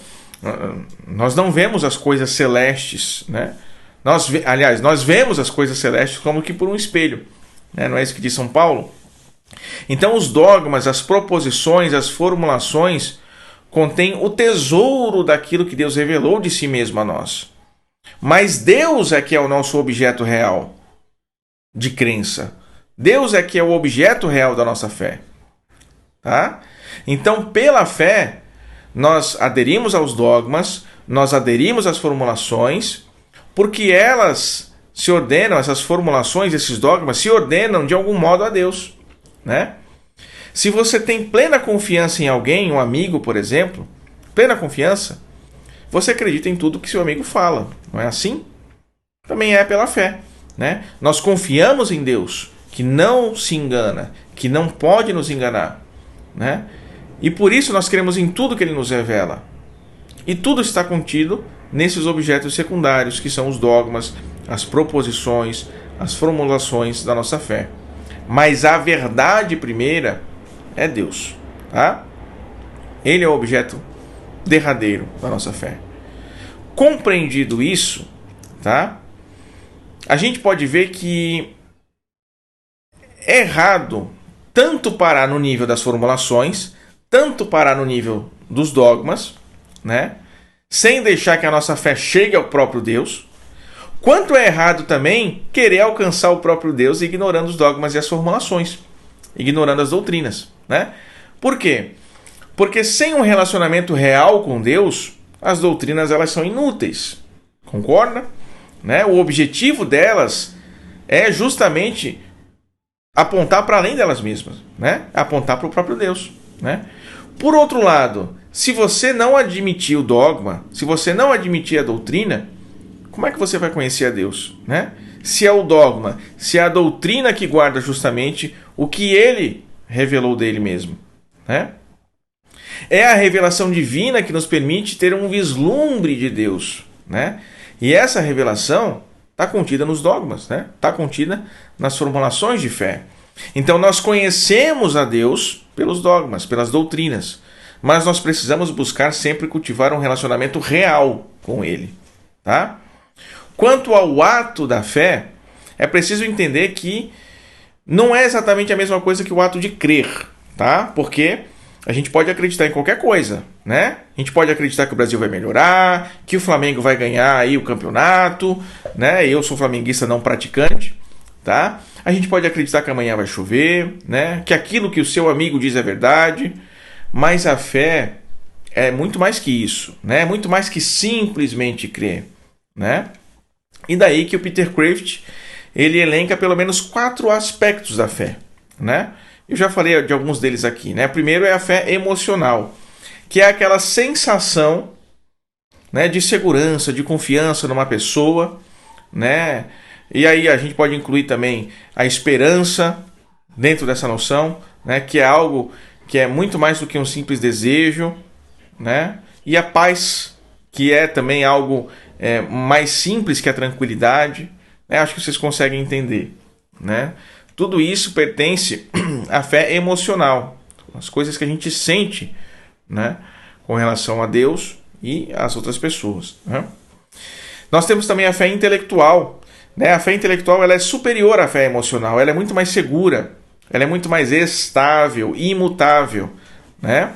nós não vemos as coisas celestes, né? Nós vemos as coisas celestes como que por um espelho, né? Não é isso que diz São Paulo? Então, os dogmas, as proposições, as formulações contêm o tesouro daquilo que Deus revelou de si mesmo a nós. Mas Deus é que é o nosso objeto real de crença. Deus é que é o objeto real da nossa fé. Tá? Então, pela fé, nós aderimos aos dogmas, nós aderimos às formulações, porque elas se ordenam, essas formulações, esses dogmas, se ordenam de algum modo a Deus. Né? Se você tem plena confiança em alguém, um amigo, por exemplo, plena confiança, você acredita em tudo que seu amigo fala. Não é assim? Também é pela fé. Né? Nós confiamos em Deus, que não se engana, que não pode nos enganar. Né? E por isso nós cremos em tudo que Ele nos revela. E tudo está contido nesses objetos secundários, que são os dogmas, as proposições, as formulações da nossa fé. Mas a verdade primeira é Deus. Tá? Ele é o objeto derradeiro da nossa fé. Compreendido isso, tá? A gente pode ver que é errado tanto parar no nível das formulações, tanto parar no nível dos dogmas, né? Sem deixar que a nossa fé chegue ao próprio Deus, quanto é errado também querer alcançar o próprio Deus ignorando os dogmas e as formulações, ignorando as doutrinas, né? Por quê? Porque sem um relacionamento real com Deus, as doutrinas elas são inúteis. Concorda? Né? O objetivo delas é justamente apontar para além delas mesmas, né? Apontar para o próprio Deus, né? Por outro lado, se você não admitir o dogma, se você não admitir a doutrina, como é que você vai conhecer a Deus, né? Se é o dogma, se é a doutrina que guarda justamente o que Ele revelou dele mesmo, né? É a revelação divina que nos permite ter um vislumbre de Deus, né? E essa revelação está contida nos dogmas, né? Está contida nas formulações de fé. Então nós conhecemos a Deus pelos dogmas, pelas doutrinas, mas nós precisamos buscar sempre cultivar um relacionamento real com Ele, tá? Quanto ao ato da fé, é preciso entender que não é exatamente a mesma coisa que o ato de crer, tá? Porque a gente pode acreditar em qualquer coisa, né? A gente pode acreditar que o Brasil vai melhorar, que o Flamengo vai ganhar aí o campeonato, né? Eu sou flamenguista não praticante, tá? A gente pode acreditar que amanhã vai chover, né? Que aquilo que o seu amigo diz é verdade, mas a fé é muito mais que isso, né? É muito mais que simplesmente crer, né? E daí que o Peter Kraft, ele elenca pelo menos 4 aspectos da fé, né? Eu já falei de alguns deles aqui, né? Primeiro é a fé emocional, que é aquela sensação, né, de segurança, de confiança numa pessoa, né? E aí a gente pode incluir também a esperança dentro dessa noção, né, que é algo que é muito mais do que um simples desejo, né? E a paz, que é também algo mais simples que a tranquilidade, né? Acho que vocês conseguem entender, né? Tudo isso pertence à fé emocional, as coisas que a gente sente, né, com relação a Deus e às outras pessoas, né? Nós temos também a fé intelectual, né? A fé intelectual ela é superior à fé emocional, ela é muito mais segura, ela é muito mais estável, imutável, né?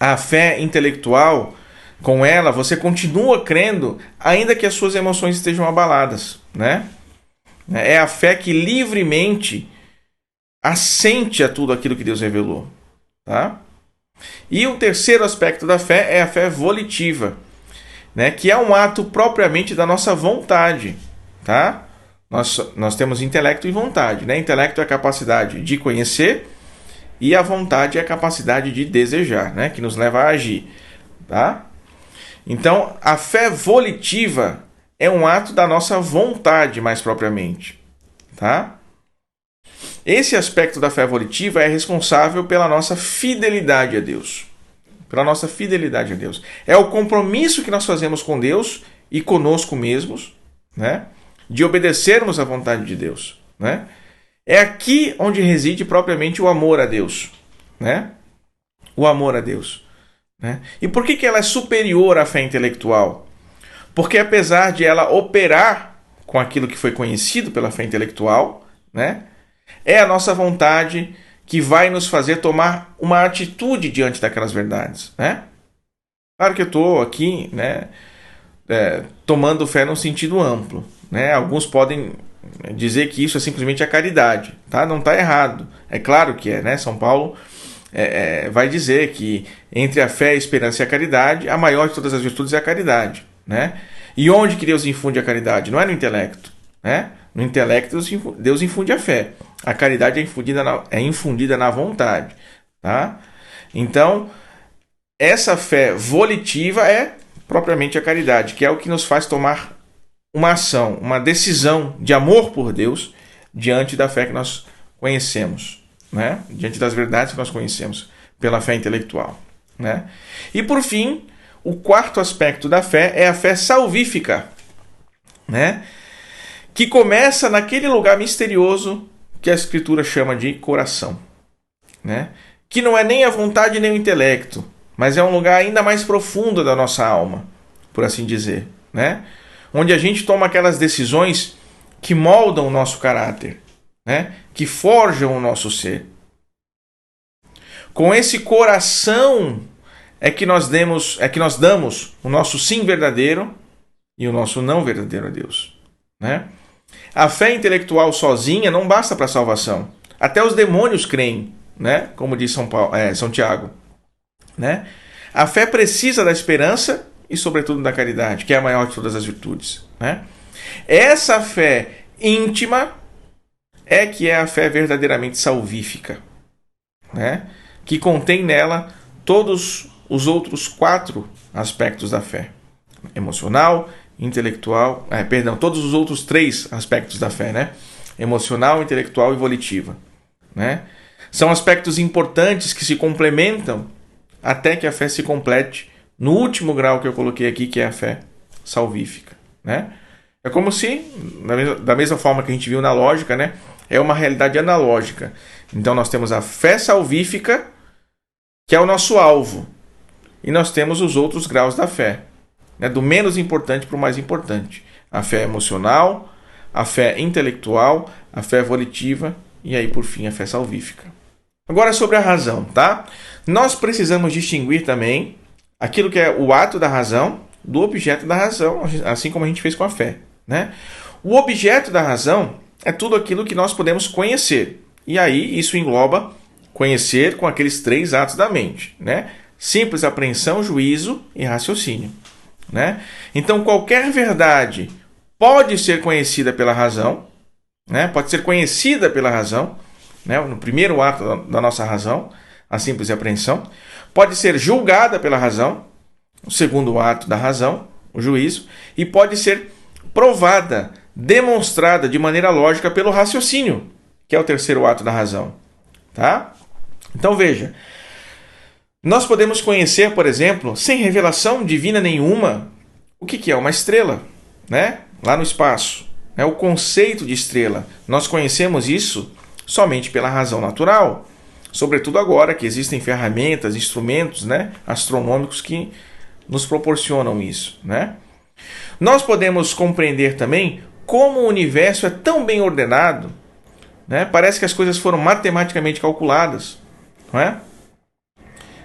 A fé intelectual, com ela você continua crendo, ainda que as suas emoções estejam abaladas, né? É a fé que livremente assente a tudo aquilo que Deus revelou, tá? E o terceiro aspecto da fé é a fé volitiva, né? Que é um ato propriamente da nossa vontade, tá? Nós temos intelecto e vontade, né? Intelecto é a capacidade de conhecer e a vontade é a capacidade de desejar, né? Que nos leva a agir, tá? Então, a fé volitiva é um ato da nossa vontade, mais propriamente, tá? Esse aspecto da fé volitiva é responsável pela nossa fidelidade a Deus. Pela nossa fidelidade a Deus. É o compromisso que nós fazemos com Deus e conosco mesmos, né? De obedecermos à vontade de Deus, né? É aqui onde reside propriamente o amor a Deus, né? O amor a Deus, né? E por que ela é superior à fé intelectual? Porque apesar de ela operar com aquilo que foi conhecido pela fé intelectual, né? É a nossa vontade que vai nos fazer tomar uma atitude diante daquelas verdades, né? Claro que eu estou aqui, né, tomando fé num sentido amplo, né? Alguns podem dizer que isso é simplesmente a caridade, tá? Não está errado. É claro que é, né? São Paulo vai dizer que entre a fé, a esperança e a caridade, a maior de todas as virtudes é a caridade, né? E onde que Deus infunde a caridade? Não é no intelecto, né? No intelecto Deus infunde a fé. A caridade é infundida na vontade, tá? Então, essa fé volitiva é propriamente a caridade, que é o que nos faz tomar uma ação, uma decisão de amor por Deus diante da fé que nós conhecemos, né? Diante das verdades que nós conhecemos pela fé intelectual, né? E por fim, o quarto aspecto da fé é a fé salvífica, né? Que começa naquele lugar misterioso que a Escritura chama de coração, né? Que não é nem a vontade nem o intelecto, mas é um lugar ainda mais profundo da nossa alma, por assim dizer, né? Onde a gente toma aquelas decisões que moldam o nosso caráter, né? Que forjam o nosso ser. Com esse coração é que nós damos o nosso sim verdadeiro e o nosso não verdadeiro a Deus, né? A fé intelectual sozinha não basta para a salvação. Até os demônios creem, né? Como diz São Tiago, né? A fé precisa da esperança e, sobretudo, da caridade, que é a maior de todas as virtudes, né? Essa fé íntima é que é a fé verdadeiramente salvífica, né? Que contém nela todos os outros 4 aspectos da fé: emocional, intelectual, todos os outros 3 aspectos da fé, né? Emocional, intelectual e volitiva, né? São aspectos importantes que se complementam até que a fé se complete no último grau que eu coloquei aqui, que é a fé salvífica, né? É como se, da mesma forma que a gente viu na lógica, né? É uma realidade analógica. Então nós temos a fé salvífica, que é o nosso alvo, e nós temos os outros graus da fé, né? Do menos importante para o mais importante: a fé emocional, a fé intelectual, a fé volitiva e aí, por fim, a fé salvífica. Agora, sobre a razão, tá? Nós precisamos distinguir também aquilo que é o ato da razão do objeto da razão, assim como a gente fez com a fé, né? O objeto da razão é tudo aquilo que nós podemos conhecer. E aí isso engloba conhecer com aqueles 3 atos da mente, né? Simples apreensão, juízo e raciocínio, né? Então, qualquer verdade pode ser conhecida pela razão, né? Pode ser conhecida pela razão, né? No primeiro ato da nossa razão, a simples apreensão. Pode ser julgada pela razão, o segundo ato da razão, o juízo. E pode ser provada, demonstrada de maneira lógica pelo raciocínio, que é o terceiro ato da razão, tá? Então veja, nós podemos conhecer, por exemplo, sem revelação divina nenhuma, o que é uma estrela, né? Lá no espaço, né? O conceito de estrela. Nós conhecemos isso somente pela razão natural, sobretudo agora que existem ferramentas, instrumentos, né, astronômicos que nos proporcionam isso, né? Nós podemos compreender também como o universo é tão bem ordenado, né? Parece que as coisas foram matematicamente calculadas, não é?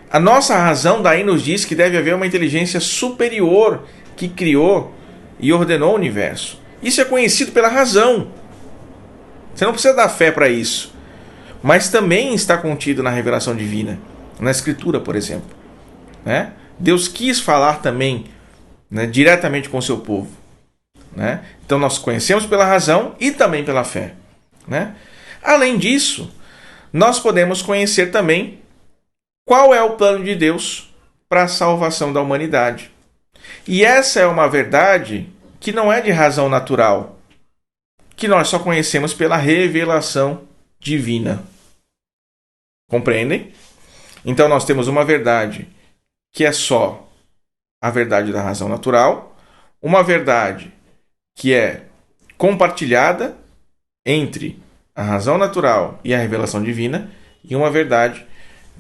A nossa razão daí nos diz que deve haver uma inteligência superior que criou e ordenou o universo. Isso é conhecido pela razão. Você não precisa dar fé para isso. Mas também está contido na revelação divina, na Escritura, por exemplo, né? Deus quis falar também, né, diretamente com o seu povo, né? Então nós conhecemos pela razão e também pela fé, né? Além disso, nós podemos conhecer também qual é o plano de Deus para a salvação da humanidade. E essa é uma verdade que não é de razão natural, que nós só conhecemos pela revelação divina. Compreendem? Então nós temos uma verdade que é só a verdade da razão natural, uma verdade que é compartilhada entre a razão natural e a revelação divina, e uma verdade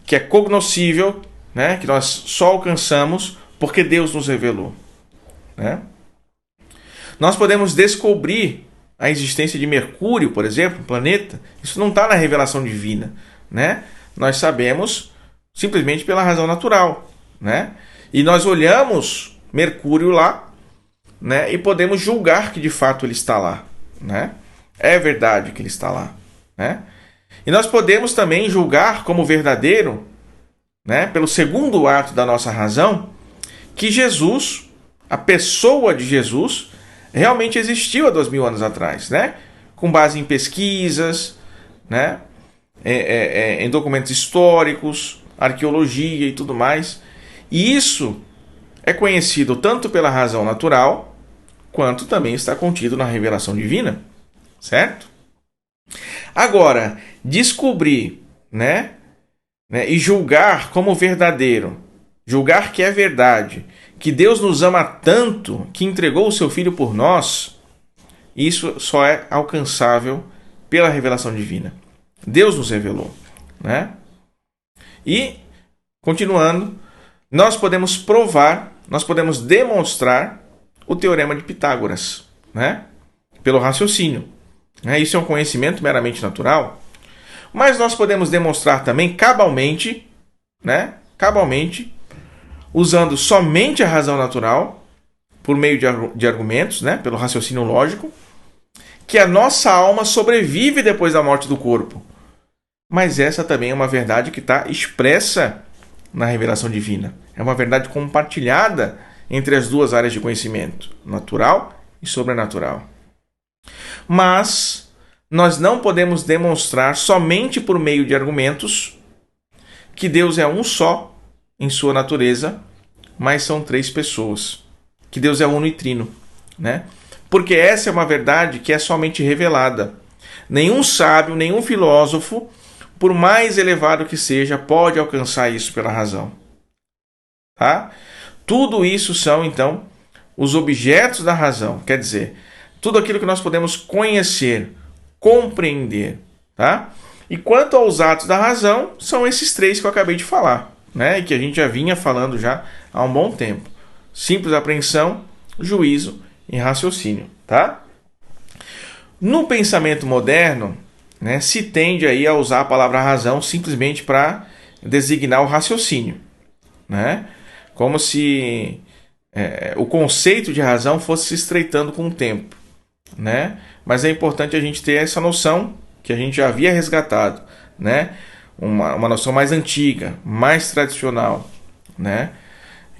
que é cognoscível, né, que nós só alcançamos porque Deus nos revelou, né? Nós podemos descobrir a existência de Mercúrio, por exemplo, um planeta. Isso não está na revelação divina, né? Nós sabemos simplesmente pela razão natural, né? E nós olhamos Mercúrio lá, né, e podemos julgar que de fato ele está lá, né? É verdade que ele está lá, né? E nós podemos também julgar como verdadeiro, né, pelo segundo ato da nossa razão, que Jesus, a pessoa de Jesus, realmente existiu há 2000 anos atrás, né? Com base em pesquisas, né, em documentos históricos, arqueologia e tudo mais. E isso é conhecido tanto pela razão natural, quanto também está contido na revelação divina, certo? Agora, descobrir, né, e julgar como verdadeiro, julgar que é verdade, que Deus nos ama tanto que entregou o seu Filho por nós, isso só é alcançável pela revelação divina. Deus nos revelou, né? E, continuando, nós podemos provar, nós podemos demonstrar o teorema de Pitágoras, né, pelo raciocínio. Isso é um conhecimento meramente natural, mas nós podemos demonstrar também cabalmente, né, usando somente a razão natural, por meio de argumentos, né, pelo raciocínio lógico, que a nossa alma sobrevive depois da morte do corpo. Mas essa também é uma verdade que está expressa na revelação divina. É uma verdade compartilhada entre as duas áreas de conhecimento, natural e sobrenatural. Mas nós não podemos demonstrar somente por meio de argumentos que Deus é um só em sua natureza, mas são três pessoas. Que Deus é uno e trino, né? Porque essa é uma verdade que é somente revelada. Nenhum sábio, nenhum filósofo, por mais elevado que seja, pode alcançar isso pela razão. Tá? Tudo isso são, então, os objetos da razão. Quer dizer, tudo aquilo que nós podemos conhecer, compreender. Tá? E quanto aos atos da razão, são esses três que eu acabei de falar, né? E que a gente já vinha falando já há um bom tempo. Simples apreensão, juízo e raciocínio. Tá? No pensamento moderno, né, se tende aí a usar a palavra razão simplesmente para designar o raciocínio, né? Como se o conceito de razão fosse se estreitando com o tempo, né? Mas é importante a gente ter essa noção que a gente já havia resgatado, né? Uma noção mais antiga, mais tradicional, né?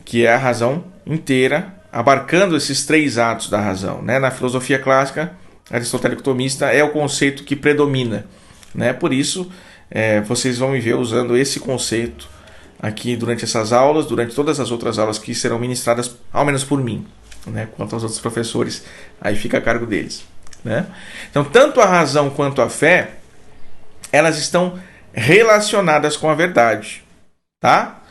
Que é a razão inteira, abarcando esses três atos da razão, né? Na filosofia clássica aristotélico-tomista é o conceito que predomina, né? Por isso, vocês vão me ver usando esse conceito aqui durante essas aulas, durante todas as outras aulas que serão ministradas, ao menos por mim, né? Quanto aos outros professores, aí fica a cargo deles, né? Então, tanto a razão quanto a fé, elas estão relacionadas com a verdade, tá?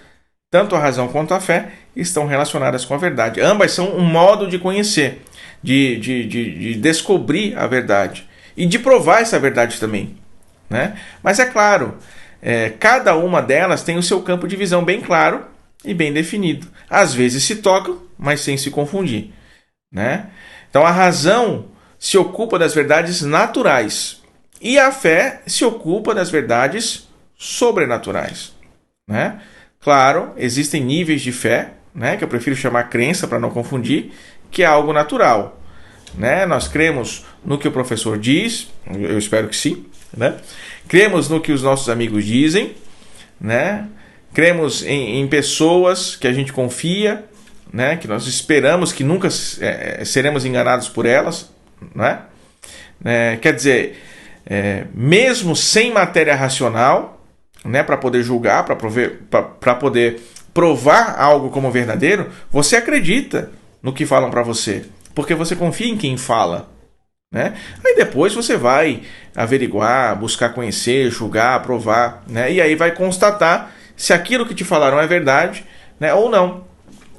Tanto a razão quanto a fé estão relacionadas com a verdade. Ambas são um modo de conhecer, de descobrir a verdade e de provar essa verdade também, né? Mas é claro, cada uma delas tem o seu campo de visão bem claro e bem definido. Às vezes se tocam, mas sem se confundir, né? Então a razão se ocupa das verdades naturais e a fé se ocupa das verdades sobrenaturais, né? Claro, existem níveis de fé, né, que eu prefiro chamar crença para não confundir, que é algo natural, né? Nós cremos no que o professor diz, eu espero que sim, né? Cremos no que os nossos amigos dizem, né? Cremos em pessoas que a gente confia, né? Que nós esperamos que nunca seremos enganados por elas, né? Quer dizer, mesmo sem matéria racional, né, para poder julgar, para poder provar algo como verdadeiro, você acredita no que falam para você, porque você confia em quem fala, né? Aí depois você vai averiguar, buscar conhecer, julgar, provar, né? E aí vai constatar se aquilo que te falaram é verdade, né, ou não,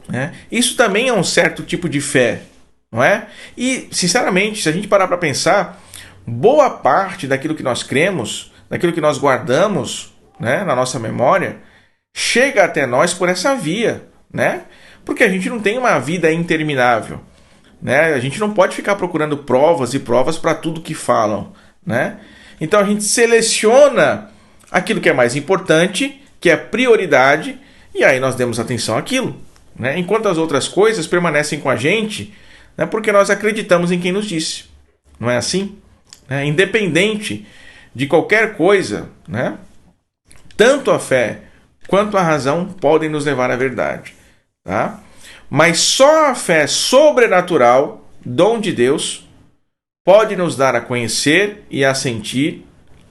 né? Isso também é um certo tipo de fé, não é? E, sinceramente, se a gente parar para pensar, boa parte daquilo que nós cremos, daquilo que nós guardamos, né, na nossa memória, chega até nós por essa via, né? Porque a gente não tem uma vida interminável, né? A gente não pode ficar procurando provas e provas para tudo que falam, né? Então a gente seleciona aquilo que é mais importante, que é prioridade, e aí nós demos atenção àquilo, né? Enquanto as outras coisas permanecem com a gente, né, porque nós acreditamos em quem nos disse. Não é assim? Independente de qualquer coisa, né, tanto a fé quanto a razão podem nos levar à verdade. Tá? Mas só a fé sobrenatural, dom de Deus, pode nos dar a conhecer e a sentir,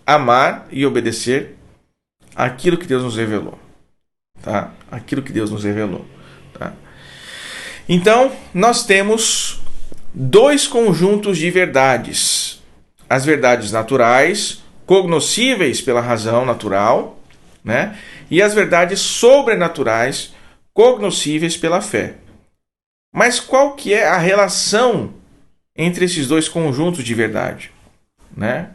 amar e obedecer aquilo que Deus nos revelou. Tá? Aquilo que Deus nos revelou. Tá? Então, nós temos dois conjuntos de verdades. As verdades naturais, cognoscíveis pela razão natural, né? E as verdades sobrenaturais, cognoscíveis pela fé. Mas qual que é a relação entre esses dois conjuntos de verdade? Né?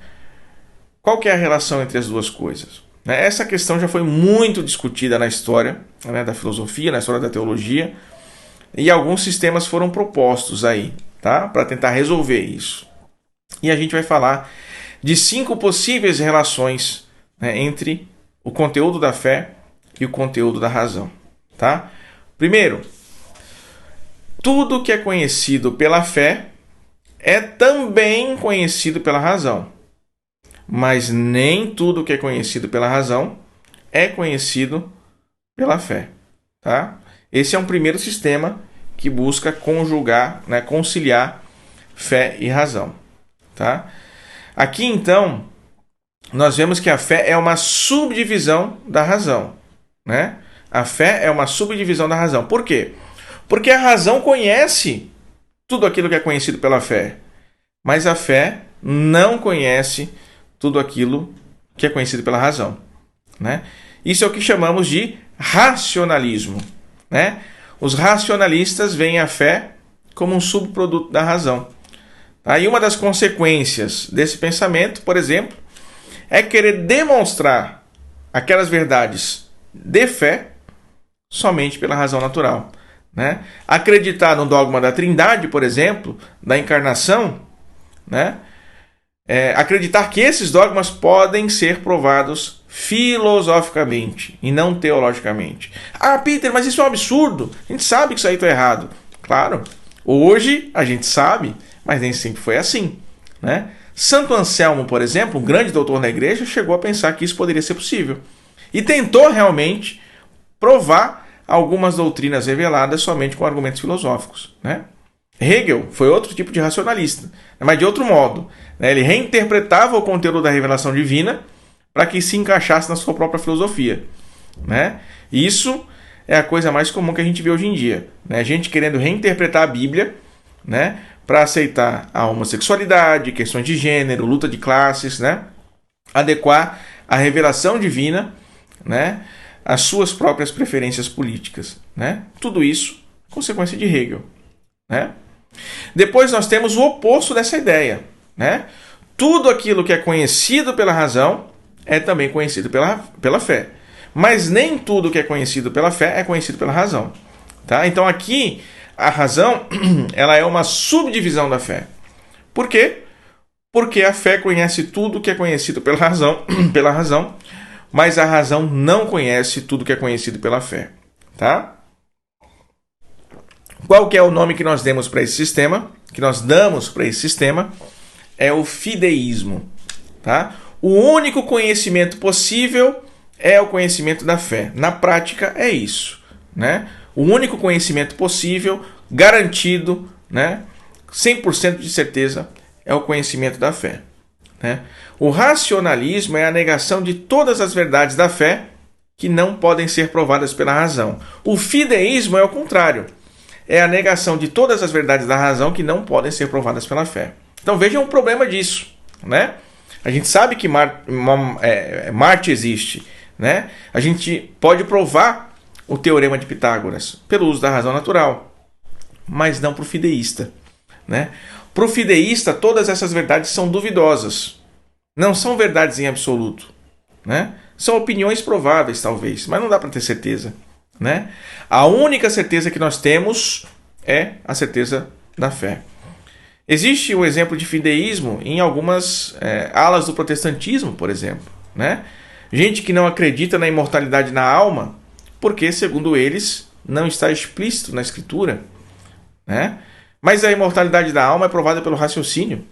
Qual que é a relação entre as duas coisas? Essa questão já foi muito discutida na história, né, da filosofia, na história da teologia, e alguns sistemas foram propostos aí, tá? Para tentar resolver isso. E a gente vai falar de 5 possíveis relações, né, entre o conteúdo da fé e o conteúdo da razão. Tá? Primeiro, tudo que é conhecido pela fé é também conhecido pela razão. Mas nem tudo que é conhecido pela razão é conhecido pela fé. Tá? Esse é um primeiro sistema que busca conjugar, né, conciliar fé e razão. Tá? Aqui, então, nós vemos que a fé é uma subdivisão da razão. Né? A fé é uma subdivisão da razão. Por quê? Porque a razão conhece tudo aquilo que é conhecido pela fé, mas a fé não conhece tudo aquilo que é conhecido pela razão. Né? Isso é o que chamamos de racionalismo. Né? Os racionalistas veem a fé como um subproduto da razão. Aí uma das consequências desse pensamento, por exemplo, é querer demonstrar aquelas verdades de fé somente pela razão natural. Né? Acreditar no dogma da Trindade, por exemplo, da encarnação, né? Acreditar que esses dogmas podem ser provados filosoficamente e não teologicamente. Ah, Peter, mas isso é um absurdo. A gente sabe que isso aí está errado. Claro, hoje a gente sabe, mas nem sempre foi assim. Né? Santo Anselmo, por exemplo, um grande doutor da igreja, chegou a pensar que isso poderia ser possível. E tentou realmente provar algumas doutrinas reveladas somente com argumentos filosóficos. Né? Hegel foi outro tipo de racionalista, mas de outro modo. Né? Ele reinterpretava o conteúdo da revelação divina para que se encaixasse na sua própria filosofia. Né? Isso é a coisa mais comum que a gente vê hoje em dia. Né? A gente querendo reinterpretar a Bíblia, né, para aceitar a homossexualidade, questões de gênero, luta de classes, né? Adequar a revelação divina, né, às suas próprias preferências políticas. Né? Tudo isso consequência de Hegel. Né? Depois nós temos o oposto dessa ideia. Né? Tudo aquilo que é conhecido pela razão é também conhecido pela fé. Mas nem tudo que é conhecido pela fé é conhecido pela razão. Tá? Então aqui a razão ela é uma subdivisão da fé. Por quê? Porque a fé conhece tudo que é conhecido pela razão, mas a razão não conhece tudo que é conhecido pela fé. Tá? Qual que é o nome que nós demos para esse sistema? Que nós damos para esse sistema é o fideísmo. Tá? O único conhecimento possível é o conhecimento da fé. Na prática é isso. Né? O único conhecimento possível, garantido, né, 100% de certeza, é o conhecimento da fé. Né? O racionalismo é a negação de todas as verdades da fé que não podem ser provadas pela razão. O fideísmo é o contrário. É a negação de todas as verdades da razão que não podem ser provadas pela fé. Então vejam o problema disso. Né? A gente sabe que Marte existe. Né? A gente pode provar o teorema de Pitágoras pelo uso da razão natural, mas não para o fideísta. Né? Para o fideísta, todas essas verdades são duvidosas. Não são verdades em absoluto, né? São opiniões prováveis, talvez, mas não dá para ter certeza, né? A única certeza que nós temos é a certeza da fé. Existe o exemplo de fideísmo em algumas alas do protestantismo, por exemplo, né? Gente que não acredita na imortalidade na alma, porque, segundo eles, não está explícito na Escritura, né? Mas a imortalidade da alma é provada pelo raciocínio,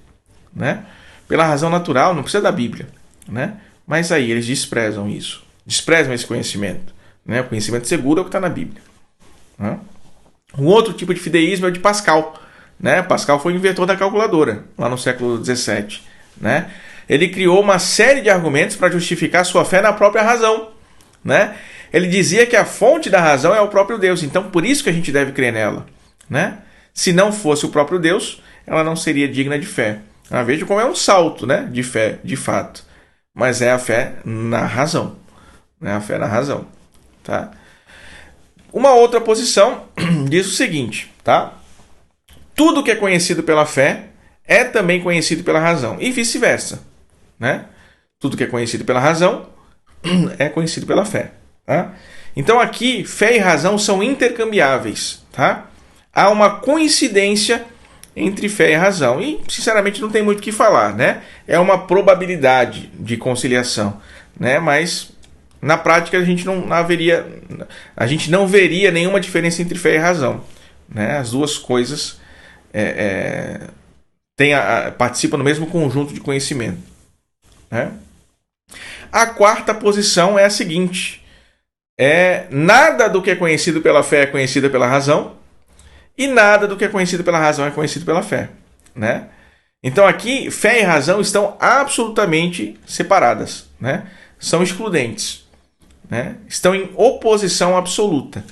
né? Pela razão natural, não precisa da Bíblia, né? Mas aí eles desprezam isso, desprezam esse conhecimento, né? O conhecimento seguro é o que está na Bíblia, né? Um outro tipo de fideísmo é o de Pascal, né? Pascal foi o inventor da calculadora, lá no século XVII, né? Ele criou uma série de argumentos para justificar sua fé na própria razão, né? Ele dizia que a fonte da razão é o próprio Deus, então por isso que a gente deve crer nela, né? Se não fosse o próprio Deus, ela não seria digna de fé. Veja como é um salto, né, de fé, de fato. Mas é a fé na razão. É a fé na razão. Tá? Uma outra posição diz o seguinte, tá? Tudo que é conhecido pela fé é também conhecido pela razão. E vice-versa, né? Tudo que é conhecido pela razão é conhecido pela fé. Tá? Então aqui, fé e razão são intercambiáveis, tá? Há uma coincidência entre fé e razão. E, sinceramente, não tem muito o que falar, né? É uma probabilidade de conciliação, né? Mas, na prática, a gente não veria nenhuma diferença entre fé e razão, né? As duas coisas participam do mesmo conjunto de conhecimento, né? A quarta posição é a seguinte: nada do que é conhecido pela fé é conhecido pela razão, e nada do que é conhecido pela razão é conhecido pela fé, né? Então aqui, fé e razão estão absolutamente separadas, né? São excludentes, né? Estão em oposição absoluta.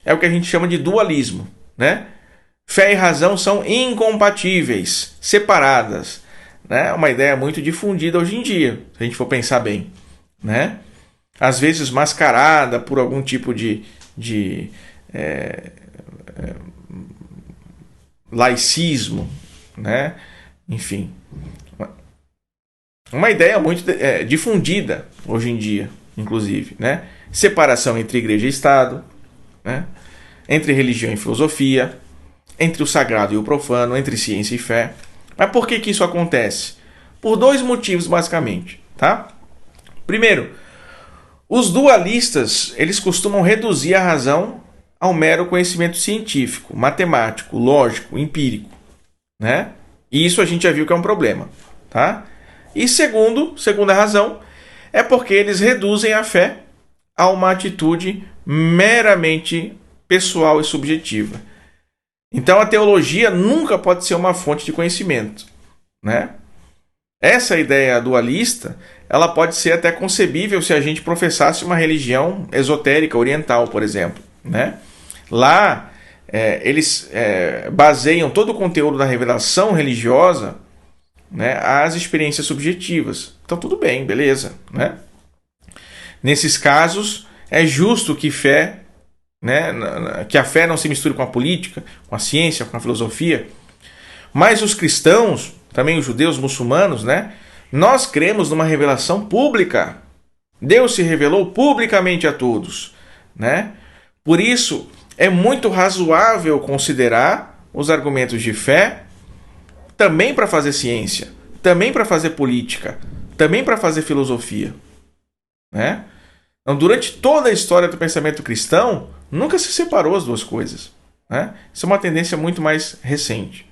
É o que a gente chama de dualismo, né? Fé e razão são incompatíveis, separadas, né? Uma ideia muito difundida hoje em dia, se a gente for pensar bem, né? Às vezes mascarada por algum tipo de laicismo, né? Enfim, uma ideia muito difundida hoje em dia, inclusive, né? Separação entre igreja e Estado, né? Entre religião e filosofia, entre o sagrado e o profano, entre ciência e fé. Mas por que isso acontece? Por dois motivos, basicamente, tá? Primeiro, os dualistas, eles costumam reduzir a razão ao mero conhecimento científico, matemático, lógico, empírico, né? E isso a gente já viu que é um problema, tá? E segunda razão, é porque eles reduzem a fé a uma atitude meramente pessoal e subjetiva. Então a teologia nunca pode ser uma fonte de conhecimento, né? Essa ideia dualista, ela pode ser até concebível se a gente professasse uma religião esotérica oriental, por exemplo, né? Lá, eles baseiam todo o conteúdo da revelação religiosa, né, às experiências subjetivas. Então, tudo bem, beleza, né? Nesses casos, é justo que a fé não se misture com a política, com a ciência, com a filosofia. Mas os cristãos, também os judeus, muçulmanos, né, nós cremos numa revelação pública. Deus se revelou publicamente a todos, né? Por isso, é muito razoável considerar os argumentos de fé também para fazer ciência, também para fazer política, também para fazer filosofia, né? Então, durante toda a história do pensamento cristão, nunca se separou as duas coisas, né? Isso é uma tendência muito mais recente,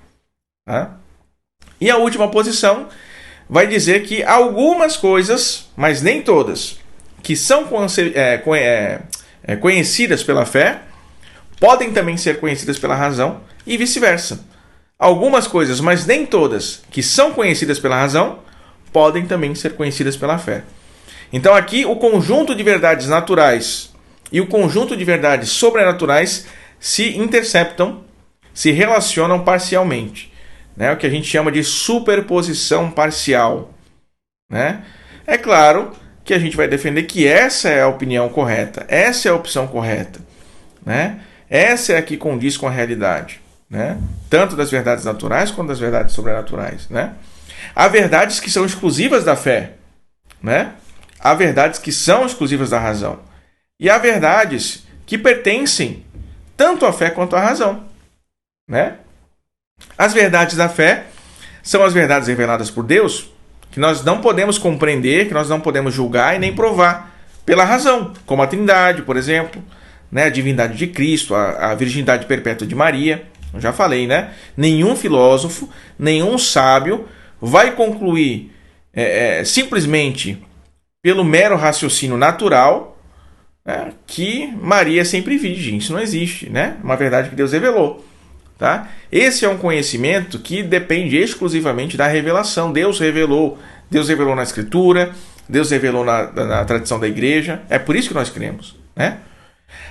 tá? E a última posição vai dizer que algumas coisas, mas nem todas, que são conhecidas pela fé, podem também ser conhecidas pela razão e vice-versa. Algumas coisas, mas nem todas, que são conhecidas pela razão, podem também ser conhecidas pela fé. Então aqui o conjunto de verdades naturais e o conjunto de verdades sobrenaturais se interceptam, se relacionam parcialmente, né? O que a gente chama de superposição parcial, né? É claro que a gente vai defender que essa é a opinião correta, essa é a opção correta, né? Essa é a que condiz com a realidade, né? Tanto das verdades naturais quanto das verdades sobrenaturais, né? Há verdades que são exclusivas da fé, né? Há verdades que são exclusivas da razão. E há verdades que pertencem tanto à fé quanto à razão, né? As verdades da fé são as verdades reveladas por Deus, que nós não podemos compreender, que nós não podemos julgar e nem provar pela razão, como a Trindade, por exemplo, né? A divindade de Cristo, a virgindade perpétua de Maria. Eu já falei, né? Nenhum filósofo, nenhum sábio vai concluir simplesmente pelo mero raciocínio natural, né, que Maria é sempre virgem. Isso não existe, né? Uma verdade que Deus revelou. Tá? Esse é um conhecimento que depende exclusivamente da revelação. Deus revelou na Escritura, Deus revelou na tradição da igreja. É por isso que nós cremos, né?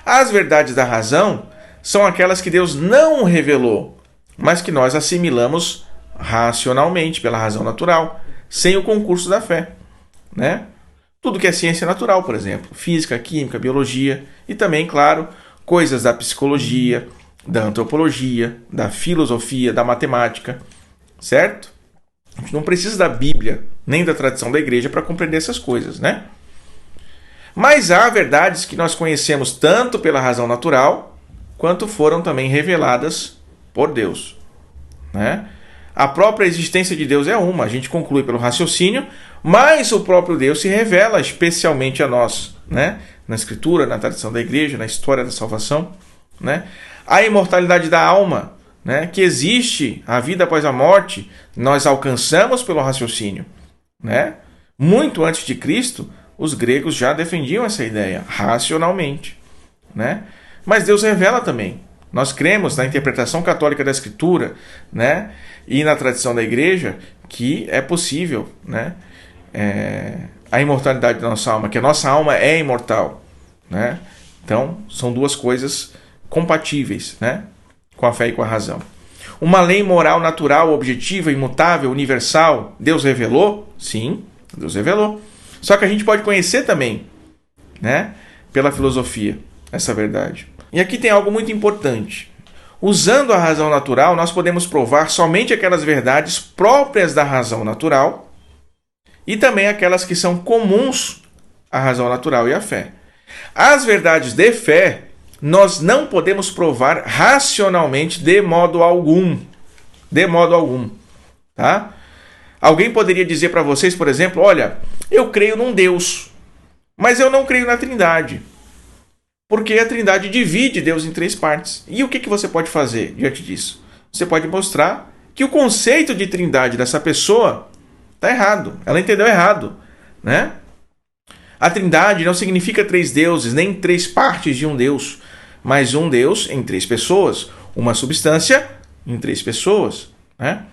As verdades da razão são aquelas que Deus não revelou, mas que nós assimilamos racionalmente, pela razão natural, sem o concurso da fé, né? Tudo que é ciência natural, por exemplo, física, química, biologia e também, claro, coisas da psicologia, da antropologia, da filosofia, da matemática, certo? A gente não precisa da Bíblia, nem da tradição da igreja para compreender essas coisas, né? Mas há verdades que nós conhecemos tanto pela razão natural, quanto foram também reveladas por Deus, né? A própria existência de Deus é uma, a gente conclui pelo raciocínio, mas o próprio Deus se revela especialmente a nós, né? Na Escritura, na tradição da igreja, na história da salvação, né? A imortalidade da alma, né? Que existe a vida após a morte, nós alcançamos pelo raciocínio, né? Muito antes de Cristo, os gregos já defendiam essa ideia racionalmente, né? Mas Deus revela também. Nós cremos na interpretação católica da Escritura, né? E na tradição da igreja que é possível, né? A imortalidade da nossa alma, que a nossa alma é imortal, né? Então, são duas coisas compatíveis, né? Com a fé e com a razão. Uma lei moral natural, objetiva, imutável, universal, Deus revelou? Sim, Deus revelou. Só que a gente pode conhecer também, né? Pela filosofia, essa verdade. E aqui tem algo muito importante. Usando a razão natural, nós podemos provar somente aquelas verdades próprias da razão natural e também aquelas que são comuns à razão natural e à fé. As verdades de fé, nós não podemos provar racionalmente de modo algum. De modo algum. Tá? Alguém poderia dizer para vocês, por exemplo, olha, eu creio num Deus, mas eu não creio na Trindade. Porque a Trindade divide Deus em três partes. E o que você pode fazer diante disso? Você pode mostrar que o conceito de Trindade dessa pessoa está errado. Ela entendeu errado, né? A Trindade não significa três deuses, nem três partes de um Deus, mas um Deus em três pessoas, uma substância em três pessoas, né?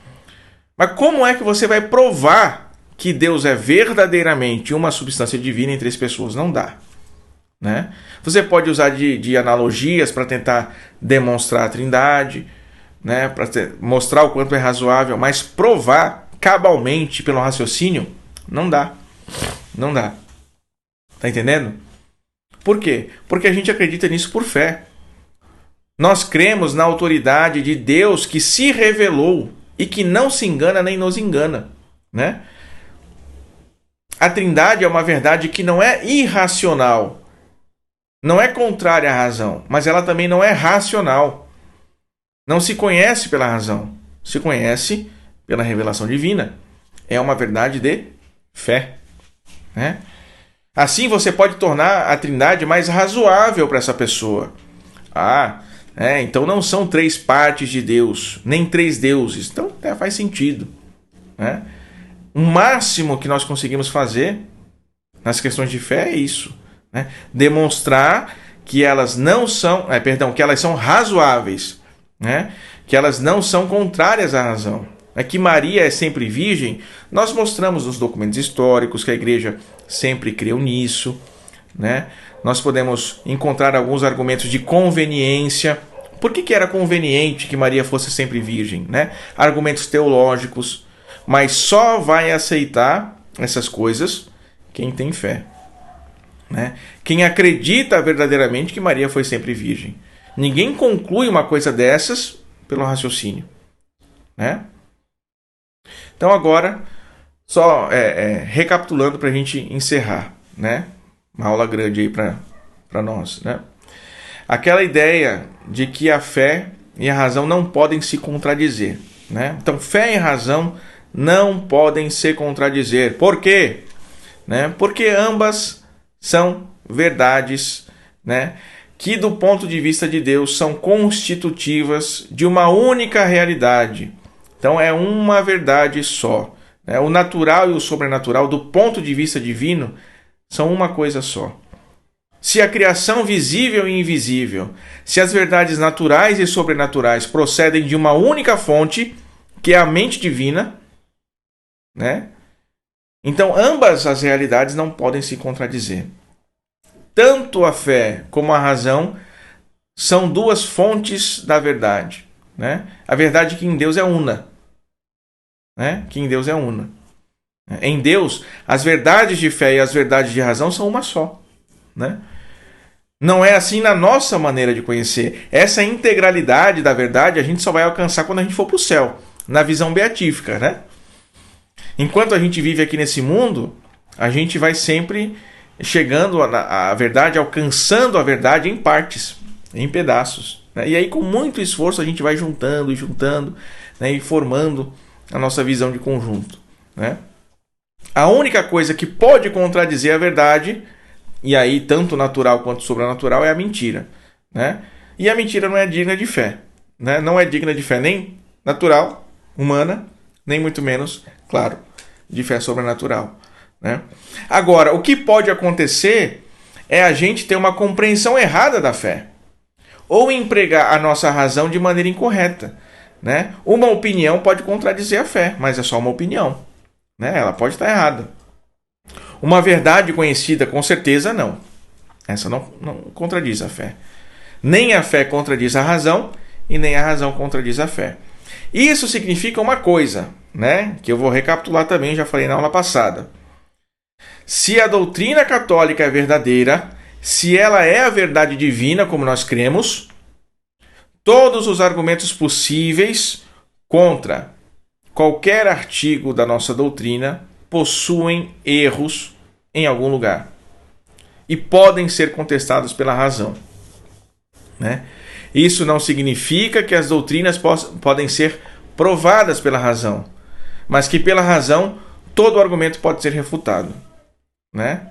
Mas como é que você vai provar que Deus é verdadeiramente uma substância divina em três pessoas? Não dá, né? Você pode usar de analogias para tentar demonstrar a Trindade, né? Para mostrar o quanto é razoável, mas provar cabalmente pelo raciocínio, não dá. Não dá. Tá entendendo? Por quê? Porque a gente acredita nisso por fé. Nós cremos na autoridade de Deus que se revelou e que não se engana nem nos engana, né? A Trindade é uma verdade que não é irracional, não é contrária à razão, mas ela também não é racional. Não se conhece pela razão, se conhece pela revelação divina. É uma verdade de fé, né? Assim você pode tornar a Trindade mais razoável para essa pessoa. Então não são três partes de Deus, nem três deuses. Então faz sentido, né? O máximo que nós conseguimos fazer nas questões de fé é isso, né? Demonstrar que elas não são, que elas são razoáveis, né? Que elas não são contrárias à razão. Que Maria é sempre virgem, nós mostramos nos documentos históricos que a igreja sempre creu nisso, né? Nós podemos encontrar alguns argumentos de conveniência. Por que era conveniente que Maria fosse sempre virgem, né? Argumentos teológicos, mas só vai aceitar essas coisas quem tem fé, né? Quem acredita verdadeiramente que Maria foi sempre virgem. Ninguém conclui uma coisa dessas pelo raciocínio, né? Então agora, só recapitulando para a gente encerrar, né? Uma aula grande aí para nós, né? Aquela ideia de que a fé e a razão não podem se contradizer, né? Então, fé e razão não podem se contradizer. Por quê? Né? Porque ambas são verdades, né? Que do ponto de vista de Deus são constitutivas de uma única realidade. Então, é uma verdade só. Né? O natural e o sobrenatural, do ponto de vista divino, são uma coisa só. Se a criação visível e invisível, se as verdades naturais e sobrenaturais procedem de uma única fonte, que é a mente divina, né? Então ambas as realidades não podem se contradizer. Tanto a fé como a razão são duas fontes da verdade, né? A verdade que em Deus é una, né? Que em Deus é una. Em Deus, as verdades de fé e as verdades de razão são uma só, né? Não é assim na nossa maneira de conhecer. Essa integralidade da verdade a gente só vai alcançar quando a gente for para o céu, na visão beatífica, né? Enquanto a gente vive aqui nesse mundo, a gente vai sempre chegando à verdade, alcançando a verdade em partes, em pedaços, né? E aí com muito esforço a gente vai juntando, né? E formando a nossa visão de conjunto, né? A única coisa que pode contradizer a verdade, e aí tanto natural quanto sobrenatural, é a mentira, né? E a mentira não é digna de fé, né? Não é digna de fé nem natural, humana, nem muito menos, claro, de fé sobrenatural, né? Agora, o que pode acontecer é a gente ter uma compreensão errada da fé, ou empregar a nossa razão de maneira incorreta, né? Uma opinião pode contradizer a fé, mas é só uma opinião, né? Ela pode estar errada. Uma verdade conhecida, com certeza, não. Essa não contradiz a fé. Nem a fé contradiz a razão e nem a razão contradiz a fé. Isso significa uma coisa, né? Que eu vou recapitular também, já falei na aula passada. Se a doutrina católica é verdadeira, se ela é a verdade divina, como nós cremos, todos os argumentos possíveis contra qualquer artigo da nossa doutrina possuem erros em algum lugar e podem ser contestados pela razão, né? Isso não significa que as doutrinas podem ser provadas pela razão, mas que pela razão todo argumento pode ser refutado, né?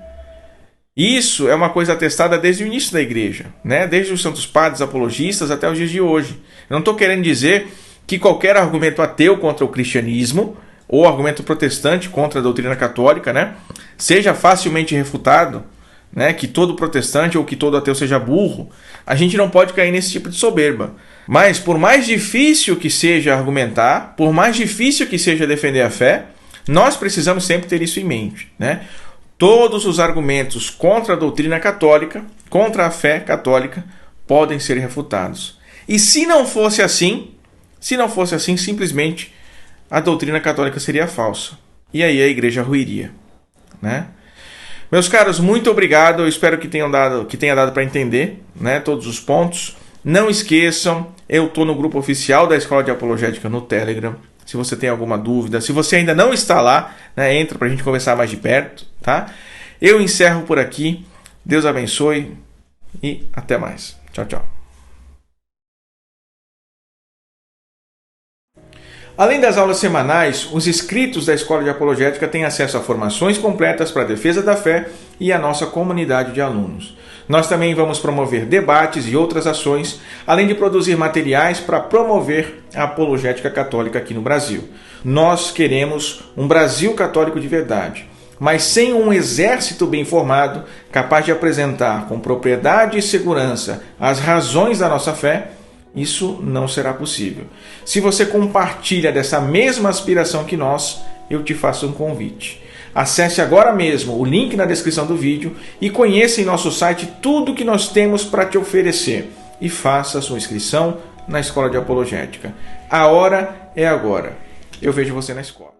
Isso é uma coisa atestada desde o início da igreja, né? Desde os santos padres apologistas até os dias de hoje. Eu não estou querendo dizer que qualquer argumento ateu contra o cristianismo ou argumento protestante contra a doutrina católica, né, seja facilmente refutado, né, que todo protestante ou que todo ateu seja burro. A gente não pode cair nesse tipo de soberba. Mas por mais difícil que seja argumentar, por mais difícil que seja defender a fé, nós precisamos sempre ter isso em mente, né? Todos os argumentos contra a doutrina católica, contra a fé católica, podem ser refutados. E se não fosse assim, simplesmente a doutrina católica seria falsa. E aí a igreja ruiria, né? Meus caros, muito obrigado. Eu espero que tenha dado para entender, né, todos os pontos. Não esqueçam, eu estou no grupo oficial da Escola de Apologética no Telegram. Se você tem alguma dúvida, se você ainda não está lá, né, entra para a gente conversar mais de perto, tá? Eu encerro por aqui. Deus abençoe e até mais. Tchau, tchau. Além das aulas semanais, os inscritos da Escola de Apologética têm acesso a formações completas para a defesa da fé e a nossa comunidade de alunos. Nós também vamos promover debates e outras ações, além de produzir materiais para promover a apologética católica aqui no Brasil. Nós queremos um Brasil católico de verdade, mas sem um exército bem formado, capaz de apresentar com propriedade e segurança as razões da nossa fé, isso não será possível. Se você compartilha dessa mesma aspiração que nós, eu te faço um convite. Acesse agora mesmo o link na descrição do vídeo e conheça em nosso site tudo o que nós temos para te oferecer. E faça a sua inscrição na Escola de Apologética. A hora é agora. Eu vejo você na escola.